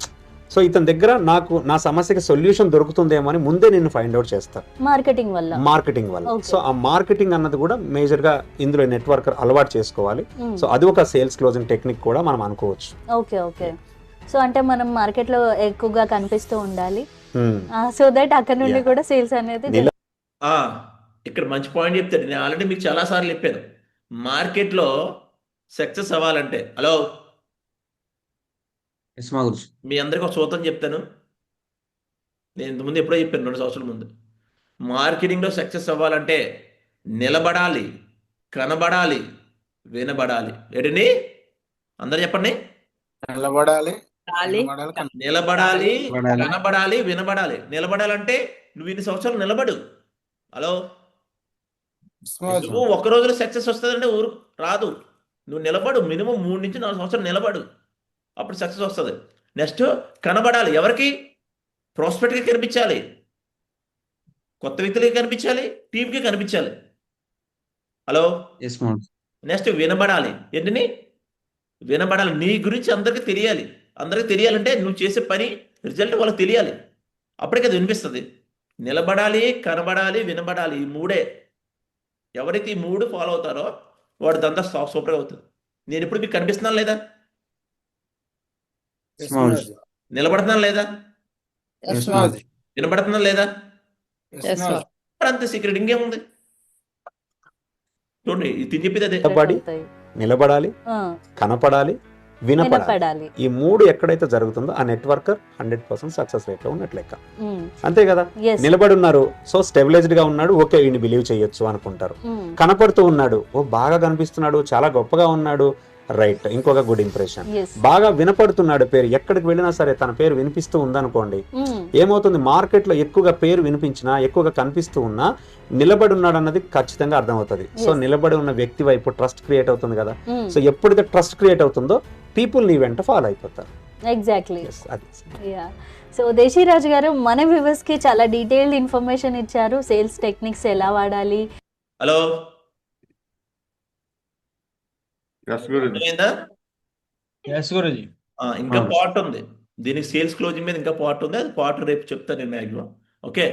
సో ఇతని దగ్గర నాకు నా సమస్యకి సొల్యూషన్ దొరుకుతుందేమో అని ముందే నిన్ను ఫైండ్ అవుట్ చేస్తారు మార్కెటింగ్ వల్ల. సో ఆ మార్కెటింగ్ అన్నది కూడా మేజర్ గా ఇందులో నెట్వర్కర్ అలవాటు చేసుకోవాలి. సో అది ఒక సేల్స్ క్లోజింగ్ టెక్నిక్ కూడా మనం అనుకోవచ్చు. ఓకే. సో అంటే మనం మార్కెట్ లో ఎక్కువగా కనిపిస్తూ ఉండాలి, సో దట్ అక్కడ నుండి కూడా సేల్స్ అనేది. ఇక్కడ మంచి పాయింట్ చెప్తాడు. నేను ఆల్రెడీ మీకు చాలా సార్లు చెప్పాను, మార్కెట్లో సక్సెస్ అవ్వాలంటే హలో ఎస్ మా గురుజీ. మీ అందరికీ ఒక సూత్రం చెప్తాను. నేను ఇంతకుముందు ఎప్పుడో చెప్పాను 2 సంవత్సరాల ముందు. మార్కెటింగ్లో సక్సెస్ అవ్వాలంటే నిలబడాలి, కనబడాలి, వినబడాలి. ఏంటండి అందరు చెప్పండి. నిలబడాలి ఖాళీ నిలబడాలి, నిలబడాలి. కనబడాలి, వినబడాలి. నిలబడాలంటే నువ్వు ఇన్ని సంవత్సరాలు నిలబడు. హలో నువ్వు ఒక్క రోజులో సక్సెస్ వస్తుందంటే ఊరు రాదు. నువ్వు నిలబడు, మినిమం 3 నుంచి 4 సంవత్సరాలు నిలబడు, అప్పుడు సక్సెస్ వస్తుంది. నెక్స్ట్ కనబడాలి. ఎవరికి? ప్రాస్పెక్ట్గా కనిపించాలి, కొత్త వ్యక్తులకి కనిపించాలి, టీంకి కనిపించాలి. హలో ఎస్ మా గురుజీ. నెక్స్ట్ వినబడాలి. ఏంటని వినబడాలి? నీ గురించి అందరికీ తెలియాలి. అందరికీ తెలియాలంటే నువ్వు చేసే పని రిజల్ట్ వాళ్ళకి తెలియాలి, అప్పటికే అది వినిపిస్తుంది. నిలబడాలి, కనబడాలి, వినబడాలి. ఈ 3 ఎవరైతే ఈ 3 ఫాలో అవుతారో వాడు దంతా సూపర్గా అవుతుంది. నేను ఇప్పుడు మీకు కనిపిస్తున్నాను లేదా? ఎస్ మా గురుజీ. నిలబడుతున్నాను లేదా? ఎస్ మా గురుజీ. వినబడుతున్నాను లేదా? ఎస్ మా అంతే. సీక్రెట్ ఇంకేముంది? చూడండి, ఇది చెప్పేది అదే. నిలబడి, అవుతాయి. నిలబడాలి, ఆ, కనపడాలి, వినపడాలి. వినపడాలి. ఈ 3 ఎక్కడైతే జరుగుతుందో ఆ నెట్వర్కర్ 100% సక్సెస్ రేట్ లో ఉన్నట్లు లెక్క. ఉమ్, అంతే కదా. yes. నిలబడి ఉన్నారు, సో స్టెబిలైజ్డ్ గా ఉన్నాడు, ఓకే ఈయన బిలీవ్ చేయొచ్చు అనుకుంటారు. ఉమ్, కనపడుతూ ఉన్నాడు, ఓ బాగా కనిపిస్తున్నాడు, చాలా గొప్పగా ఉన్నాడు, రైట్, ఇంకొక గుడ్ ఇంప్రెషన్. yes. బాగా వినపడుతున్నాడు, పేరు ఎక్కడికి వెళ్ళినా సరే తన పేరు వినిపిస్తూ ఉందనుకోండి, ఉమ్, ఏమవుతుంది, మార్కెట్ లో ఎక్కువగా పేరు వినిపించినా, ఎక్కువగా కనిపిస్తూ ఉన్నా, నిలబడి ఉన్నాడు అన్నది ఖచ్చితంగా అర్థమవుతుంది. So Yes. నిలబడి ఉన్న వ్యక్తి వైపు ట్రస్ట్ క్రియేట్ అవుతుంది కదా. ఉమ్, సో ఎప్పుడైతే ట్రస్ట్ క్రియేట్ అవుతుందో పీపుల్ నీ వెంట ఫాలో అయిపోతారు. ఎగ్జాక్ట్లీ. Yes, అది. యా. సో దేశీరాజు గారు మన వ్యూవర్స్ కి చాలా డీటెయిల్డ్ ఇన్ఫర్మేషన్ ఇచ్చారు. సేల్స్ టెక్నిక్స్ ఎలా వాడాలి. హలో ఎస్ గురుజీ. అర్థమైందా? ఎస్ గురుజీ. ఇంకా అవును. పార్ట్ ఉంది దీనికి, సేల్స్ క్లోజింగ్ మీద ఇంకా పార్ట్ ఉంది. అది పార్ట్ రేపు చెప్తాను నేను maximum. Okay,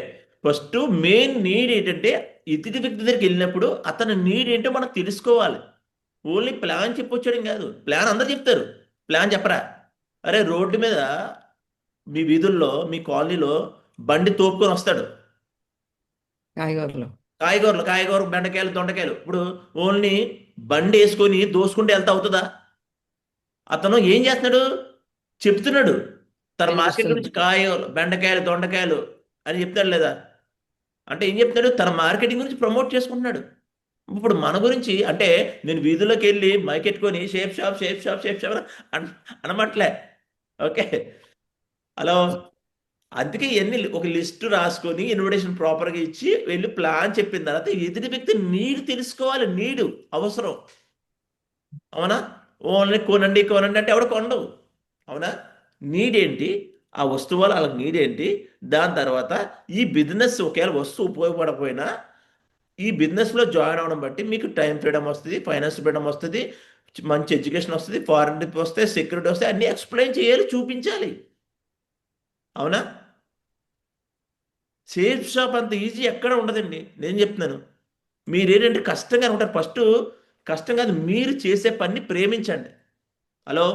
first main need ఏంటంటే ఎదుటి వ్యక్తి దగ్గరికి వెళ్ళినప్పుడు అతని నీడ్ ఏంటో మనం తెలుసుకోవాలి. ఓన్లీ ప్లాన్ చెప్పొచ్చడం కాదు. ప్లాన్ అందరు చెప్తారు, ప్లాన్ చెప్పరా? అరే రోడ్డు మీద మీ వీధుల్లో మీ కాలనీలో బండి తోపుకొని వస్తాడు, కాయగూరలు కాయగూరలు, బెండకాయలు, దొండకాయలు. ఇప్పుడు ఓన్లీ బండి వేసుకొని దోసుకుంటే వెళ్తా అవుతుందా? అతను ఏం చేస్తున్నాడు? చెప్తున్నాడు తన మార్కెట్ గురించి, కాయలు, బెండకాయలు, దొండకాయలు అని చెప్తాడు లేదా? అంటే ఏం చెప్తాడు? తన మార్కెటింగ్ గురించి ప్రమోట్ చేసుకుంటున్నాడు. ఇప్పుడు మన గురించి అంటే నేను వీధుల్లోకి వెళ్ళి మైక్ ఎట్టుకొని షేప్ షాప్ అనమట్లే. ఓకే, హలో అందుకే ఇవన్నీ ఒక లిస్ట్ రాసుకొని ఇన్విటేషన్ ప్రాపర్గా ఇచ్చి వెళ్ళి ప్లాన్ చెప్పిన తర్వాత ఎదుటి వ్యక్తి నీడ్ తెలుసుకోవాలి. నీడు అవసరం, అవునా? ఓన్లీ కొనండి అంటే ఎవడు కొండవు, అవునా? నీడ్ ఏంటి, ఆ వస్తువు వల్ల వాళ్ళకి నీడ్ ఏంటి, దాని తర్వాత ఈ బిజినెస్ ఒకవేళ వస్తువు ఉపయోగపడకపోయినా ఈ బిజినెస్లో జాయిన్ అవ్వడం బట్టి మీకు టైం ఫ్రీడమ్ వస్తుంది, ఫైనాన్స్ ఫ్రీడమ్ వస్తుంది, మంచి ఎడ్యుకేషన్ వస్తుంది, ఫారెన్ ట్రిప్ వస్తే, సెక్యూరిటీ వస్తే, అన్నీ ఎక్స్ప్లెయిన్ చేయాలి, చూపించాలి, అవునా? సేల్స్ షాప్ అంత ఈజీ ఎక్కడ ఉండదండి. నేను చెప్తున్నాను, మీరేంటంటే కష్టంగా ఉంటారు. ఫస్ట్ కష్టం కాదు, మీరు చేసే పని ప్రేమించండి. హలో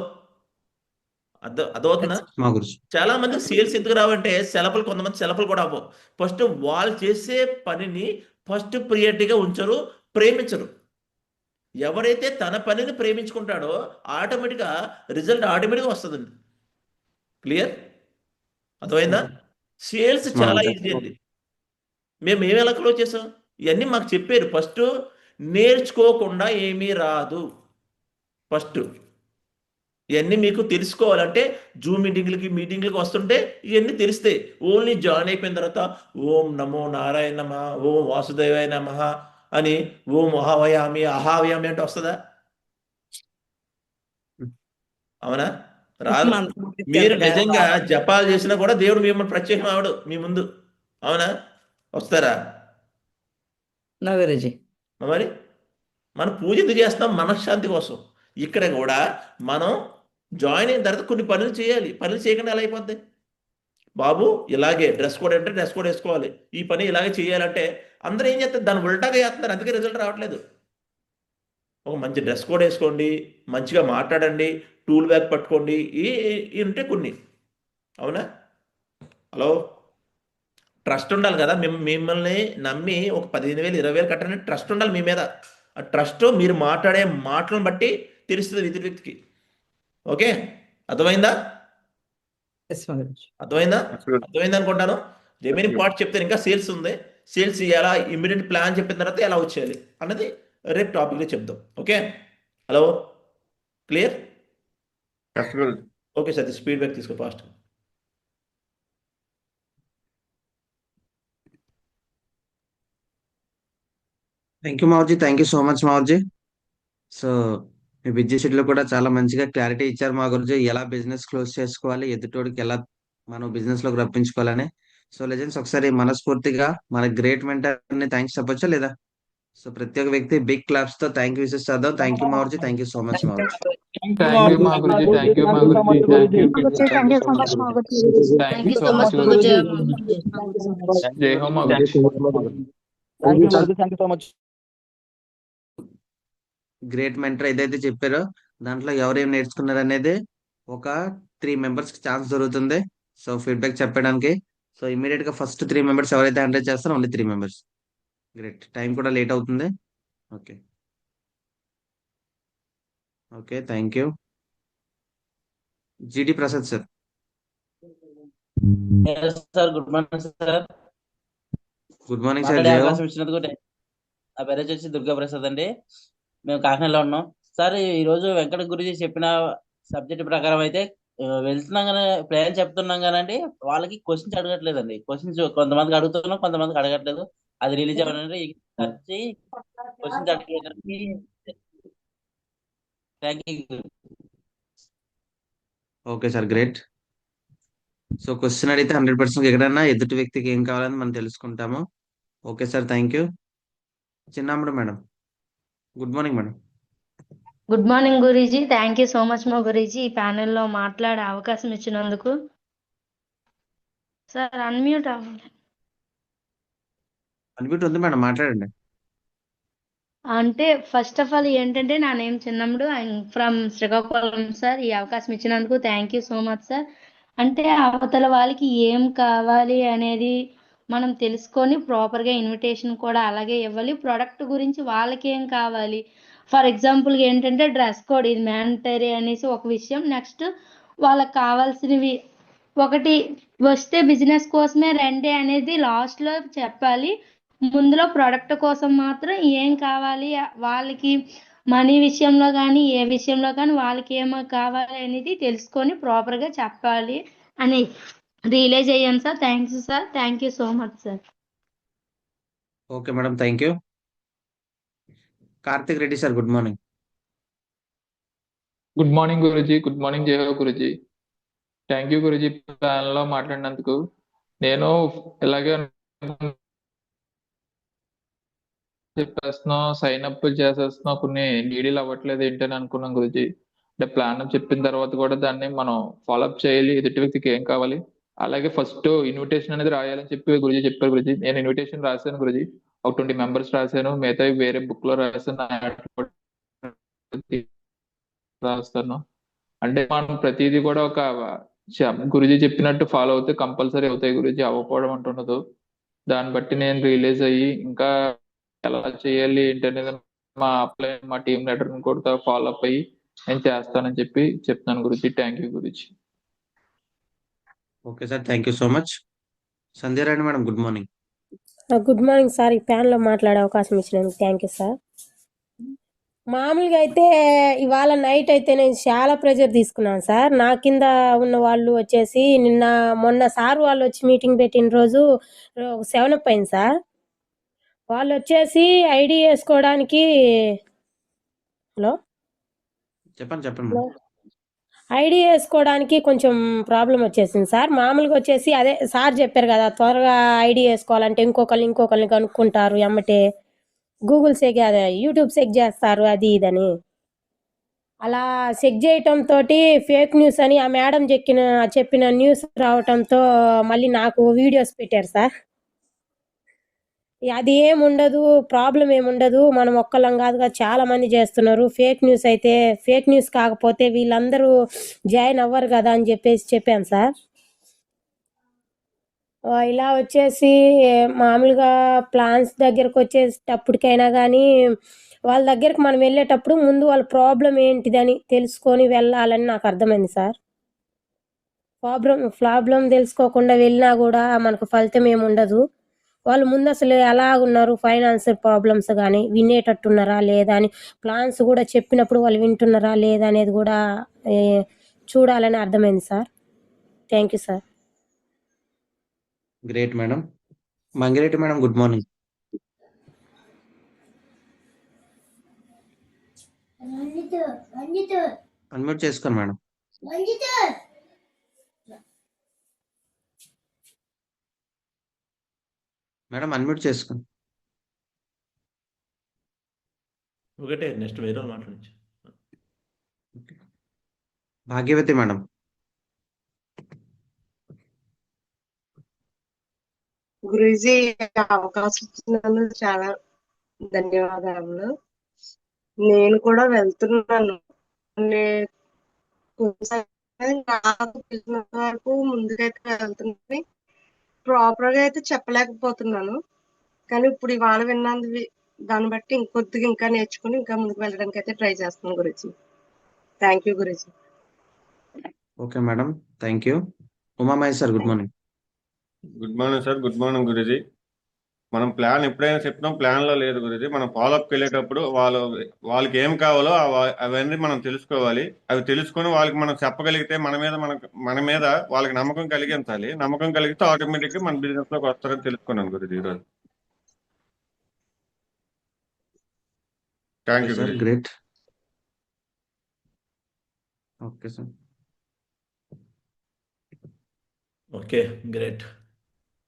అదవుతుందా? మా గురుజీ. చాలా మంది సేల్స్ ఎందుకు రావంటే సెలవులు, కొంతమంది సెలవులు కూడా అవ్వవు. ఫస్ట్ వాళ్ళు చేసే పనిని ఫస్ట్ ప్రియారిటీగా ఉంచరు, ప్రేమించరు. ఎవరైతే తన పనిని ప్రేమించుకుంటాడో ఆటోమేటిక్గా రిజల్ట్ ఆటోమేటిక్గా వస్తుందండి. క్లియర్? అర్థమైందా? సేల్స్ చాలా ఈజీ అండి. మేము ఏమి ఎలా క్లోజ్ చేసాం ఇవన్నీ మాకు చెప్పారు. ఫస్ట్ నేర్చుకోకుండా ఏమీ రాదు. ఫస్ట్ ఇవన్నీ మీకు తెలుసుకోవాలంటే జూమ్ మీటింగ్లకి వస్తుంటే ఇవన్నీ తెలుస్తాయి. ఓన్లీ జాయిన్ అయిపోయిన తర్వాత ఓం నమో నారాయణ నమ, ఓం వాసుదేవాయ నమ అని, ఓం అహావయామి అహావయామి అంటే వస్తుందా? అవునా? రాదు. మీరు నిజంగా జపాలు చేసినా కూడా దేవుడు మిమ్మల్ని ప్రత్యేకం అవడు మీ ముందు, అవునా? వస్తారా? నా గురుజీ. మరి మనం పూజ ఎందుకు చేస్తాం? మనశ్శాంతి కోసం. ఇక్కడ కూడా మనం జాయిన్ అయిన తర్వాత కొన్ని పనులు చేయాలి. పనులు చేయకుండా ఎలా అయిపోద్ది? బాబు ఇలాగే డ్రెస్ కోడ్ అంటే డ్రెస్ కోడ్ వేసుకోవాలి, ఈ పని ఇలాగే చేయాలంటే అందరూ ఏం చేస్తారు? దాన్ని ఉల్టాగా చేస్తున్నారు, అందుకే రిజల్ట్ రావట్లేదు. ఒక మంచి డ్రెస్ కోడ్ వేసుకోండి, మంచిగా మాట్లాడండి, టూల్ బ్యాగ్ పట్టుకోండి, ఈ ఉంటే కొన్ని, అవునా? హలో ట్రస్ట్ ఉండాలి కదా. మిమ్మల్ని నమ్మి ఒక 15,000 20,000 కట్టడానికి ట్రస్ట్ ఉండాలి మీ మీద. ఆ ట్రస్ట్ మీరు మాట్లాడే మాటలను బట్టి తెలుస్తుంది ఎదుటి వ్యక్తికి. ఓకే, అర్థమైందా? ఎస్ గురుజీ. అర్థమైందా? Yes, Guruji. అర్థమైంది అనుకుంటాను. రిమైనింగ్ పార్ట్ చెప్తాను, ఇంకా సేల్స్ ఉంది. సేల్స్ ఎలా ఇమ్మీడియట్ ప్లాన్ చెప్పిన తర్వాత ఎలా వచ్చేయాలి అన్నది రేపు టాపిక్లో చెప్దాం. Okay, hello, clear? Yes, Guruji. Okay Satish, feedback తీసుకో fast. Thank you Mavaji, thank you so much Mavaji. So మీ బిజీ షెడ్యూల్ కూడా చాలా మంచిగా క్లారిటీ ఇచ్చారు మా గురించి, ఎలా బిజినెస్ క్లోజ్ చేసుకోవాలి, ఎదుటోడికి ఎలా మనం బిజినెస్ లోకి రప్పించుకోవాలని. సో లెజెండ్స్, ఒకసారి మనస్ఫూర్తిగా మన గ్రేట్ మెంటర్ ని థ్యాంక్స్ చెప్పొచ్చా లేదా? సో ప్రతి ఒక్క వ్యక్తి బిగ్ క్లాప్స్ తో థ్యాంక్ యూ విషెస్ చేద్దాం. Thank you Mavaji, thank you so much Mavaji. Thank you మా గురుజీ, థ్యాంక్ యూ మా Guruji, thank you so much Guruji. జై హో మా గురుజీ. గ్రేట్ మెంటర్ ఏదైతే చెప్పారో దాంట్లో ఎవరేం నేర్చుకున్నారు అనేది ఒక 3 మెంబర్స్ కి ఛాన్స్ దొరుకుతుంది. సో ఫీడ్బ్యాక్ చెప్పడానికి. సో ఇమీడియట్ గా ఫస్ట్ 3 మెంబర్స్ ఎవరైతే హ్యాండిల్ చేస్తారో ఓన్లీ 3 మెంబర్స్. గ్రేట్, టైం కూడా లేట్ అవుతుంది. Okay okay, thank you. G D Prasad sir. Sir good morning sir. Good morning sir. మాట్లాడే జయో. అవకాశం ఇచ్చినందుకు నా పేరు వచ్చి దుర్గా ప్రసాద్ అండి. మేము కాకినాడలో ఉన్నాం సార్. ఈ రోజు వెంకట గురుజీ చెప్పిన సబ్జెక్ట్ ప్రకారం అయితే వెళ్తున్నాం కానీ ప్లాన్ చెప్తున్నాం కానండి, వాళ్ళకి క్వశ్చన్స్ అడగట్లేదండి. క్వశ్చన్స్ కొంతమందికి అడుగుతున్నాం, కొంతమందికి అడగట్లేదు. అది రిలీజ్ అవ్వాలంటే క్వశ్చన్స్ అడగడానికి thank you. Okay sir, great. So question అడిగితే 100% ఎక్కడన్నా ఎదుటి వ్యక్తికి ఏం కావాలని మనం తెలుసుకుంటాము. Okay sir, thank you. Chinnammadu madam. Good morning madam. Good morning Guruji, thank you so much మా గురూజీ ఈ ప్యానెల్లో మాట్లాడే అవకాశం ఇచ్చినందుకు. సార్ అన్మ్యూట్ అవ్వండి. అన్మ్యూట్ ఉంది మేడం, మాట్లాడండి. అంటే ఫస్ట్ ఆఫ్ ఆల్ ఏంటంటే నా నేమ్ చిన్నమ్ముడు, ఫ్రమ్ శ్రీకాకుళం సార్. ఈ అవకాశం ఇచ్చినందుకు thank you so much sir. అంటే అవతల వాళ్ళకి ఏం కావాలి అనేది మనం తెలుసుకొని ప్రాపర్గా ఇన్విటేషన్ కూడా అలాగే ఇవ్వాలి. ప్రోడక్ట్ గురించి వాళ్ళకి ఏం కావాలి, ఫర్ ఎగ్జాంపుల్ ఏంటంటే డ్రెస్ కోడ్ ఇది మ్యాండటరీ అనేసి ఒక విషయం. నెక్స్ట్ వాళ్ళకి కావాల్సినవి ఒకటి వస్తే బిజినెస్ కోసమే రండి అనేది లాస్ట్లో చెప్పాలి. ముందులో ప్రోడక్ట్ కోసం మాత్రం ఏం కావాలి, వాళ్ళకి మనీ విషయంలో కానీ ఏ విషయంలో కానీ వాళ్ళకి ఏమో కావాలి అనేది తెలుసుకొని ప్రాపర్గా చెప్పాలి అని రియలైజ్ అయ్యాను sir. Thanks sir, thank you so much sir. Okay madam, thank you. Karthik Reddy sir, good morning. Good morning Guruji, good morning Jaya Guruji. Thank you Guruji plan లో మాట్లాడినందుకు. నేను ఇలాగే చెప్పేస్తున్నాం, సైన్ అప్ చేసేస్తున్నాం, కొన్ని నీడీలు అవ్వట్లేదు ఏంటని అనుకున్నాం గురుజీ. అంటే ప్లాన్ చెప్పిన తర్వాత కూడా దాన్ని మనం ఫాలోఅప్ చేయాలి, ఎదుటి వ్యక్తికి ఏం కావాలి. అలాగే ఫస్ట్ ఇన్విటేషన్ అనేది రాయాలని చెప్పి గురుజీ చెప్పారు గురుజీ. నేను ఇన్విటేషన్ రాశాను గురుజీ, ఒక 20 మెంబర్స్ రాశాను, మిగతా వేరే బుక్ లో రాశాను, రాస్తాను. అంటే మనం ప్రతిదీ కూడా ఒక గురుజీ చెప్పినట్టు ఫాలో అవుతే కంపల్సరీ అవుతాయి గురుజీ, అవ్వకపోవడం అంటున్నదు. దాన్ని బట్టి నేను రియలైజ్ అయ్యి ఇంకా ఎలా చేయాలి ఏంటనేది మా టీమ్ లీడర్ కూడా ఫాలో అప్ అయ్యి నేను చేస్తానని చెప్పి చెప్తాను Guruji. Thank you Guruji. Okay sir, thank you so much. Sandhyarani madam, good morning. Good morning sir. ఈ ప్యాన్లో మాట్లాడే అవకాశం ఇచ్చినందుకు థ్యాంక్ యూ సార్. మామూలుగా అయితే ఇవాళ నైట్ అయితే నేను చాలా ప్రెజర్ తీసుకున్నాను సార్. నా కింద ఉన్న వాళ్ళు వచ్చేసి మొన్న సార్ వాళ్ళు వచ్చి మీటింగ్ పెట్టిన రోజు 7 up అయింది సార్. వాళ్ళు వచ్చేసి ఐడి వేసుకోవడానికి చెప్పండి. ఐడి వేసుకోవడానికి కొంచెం ప్రాబ్లం వచ్చేసింది సార్. మామూలుగా వచ్చేసి అదే సార్ చెప్పారు కదా, త్వరగా ఐడి వేసుకోవాలంటే ఇంకొకరిని కనుక్కుంటారు, ఎమ్మటే గూగుల్ చెక్ అదే యూట్యూబ్ చెక్ చేస్తారు, అది ఇదని. అలా చెక్ చేయటంతో ఫేక్ న్యూస్ అని ఆ మేడం చెప్పిన న్యూస్ రావటంతో మళ్ళీ నాకు వీడియోస్ పెట్టారు సార్. అది ఏముండదు, ప్రాబ్లం ఏముండదు, మనం ఒక్కళ్ళం కాదుగా చాలా మంది చేస్తున్నారు. ఫేక్ న్యూస్ అయితే ఫేక్ న్యూస్ కాకపోతే వీళ్ళందరూ జాయిన్ అవ్వరు కదా అని చెప్పాను సార్. ఇలా వచ్చేసి మామూలుగా ప్లాన్స్ దగ్గరకు వచ్చేటప్పటికైనా కానీ వాళ్ళ దగ్గరికి మనం వెళ్ళేటప్పుడు ముందు వాళ్ళ ప్రాబ్లం ఏంటిదని తెలుసుకొని వెళ్ళాలని నాకు అర్థమైంది సార్. ప్రాబ్లం తెలుసుకోకుండా వెళ్ళినా కూడా మనకు ఫలితం ఏమి ఉండదు. వాళ్ళు ముందు అసలు ఎలా ఉన్నారు, ఫైనాన్షియల్ ప్రాబ్లమ్స్ కానీ వినేటట్టున్నారా లేదా అని ప్లాన్స్ కూడా చెప్పినప్పుడు వాళ్ళు వింటున్నారా లేదా అనేది కూడా చూడాలని అర్థమైంది sir. Thank you sir. Great madam. Mangireddy madam, good morning. Unmute చేసుకోండి మేడం. మేడం అన్మ్యూట్ చేసుకోండి. ఒకటే నెక్స్ట్ వేరే వాళ్ళు మాట్లాడచ్చు. భాగ్యవతి మేడం. గురూజీ అవకాశం ఇచ్చినందుకు చాలా ధన్యవాదాలు. నేను కూడా వెళ్తున్నాను. నాకు తెలిసినంత వరకు ముందుకైతే వెళ్తున్నాను. ప్రాపర్ గా అయితే చెప్పలేకపోతున్నాను, కానీ ఇప్పుడు ఇవాళ విన్నాను దాన్ని బట్టి ఇంకొద్దిగా ఇంకా నేర్చుకుని ఇంకా ముందుకు వెళ్ళడానికి అయితే ట్రై చేస్తున్నాను Guruji. Thank you Guruji. Okay madam, thank you. Umamahesh sir, good morning. Good morning sir. Good morning Guruji. మనం ప్లాన్ ఎప్పుడైనా చెప్తాం, ప్లాన్ లో లేదు గురుజీ. మనం ఫాలోఅప్కి వెళ్ళేటప్పుడు వాళ్ళకి ఏం కావాలో అవన్నీ మనం తెలుసుకోవాలి. అవి తెలుసుకొని వాళ్ళకి మనం చెప్పగలిగితే మన మీద వాళ్ళకి నమ్మకం కలిగించాలి. నమ్మకం కలిగితే ఆటోమేటిక్ గా మన బిజినెస్ లోకి వస్తారని తెలుసుకున్నాను గురుజీ ఈరోజు. Thank you sir, Guruji. Great. Okay sir. Okay, great.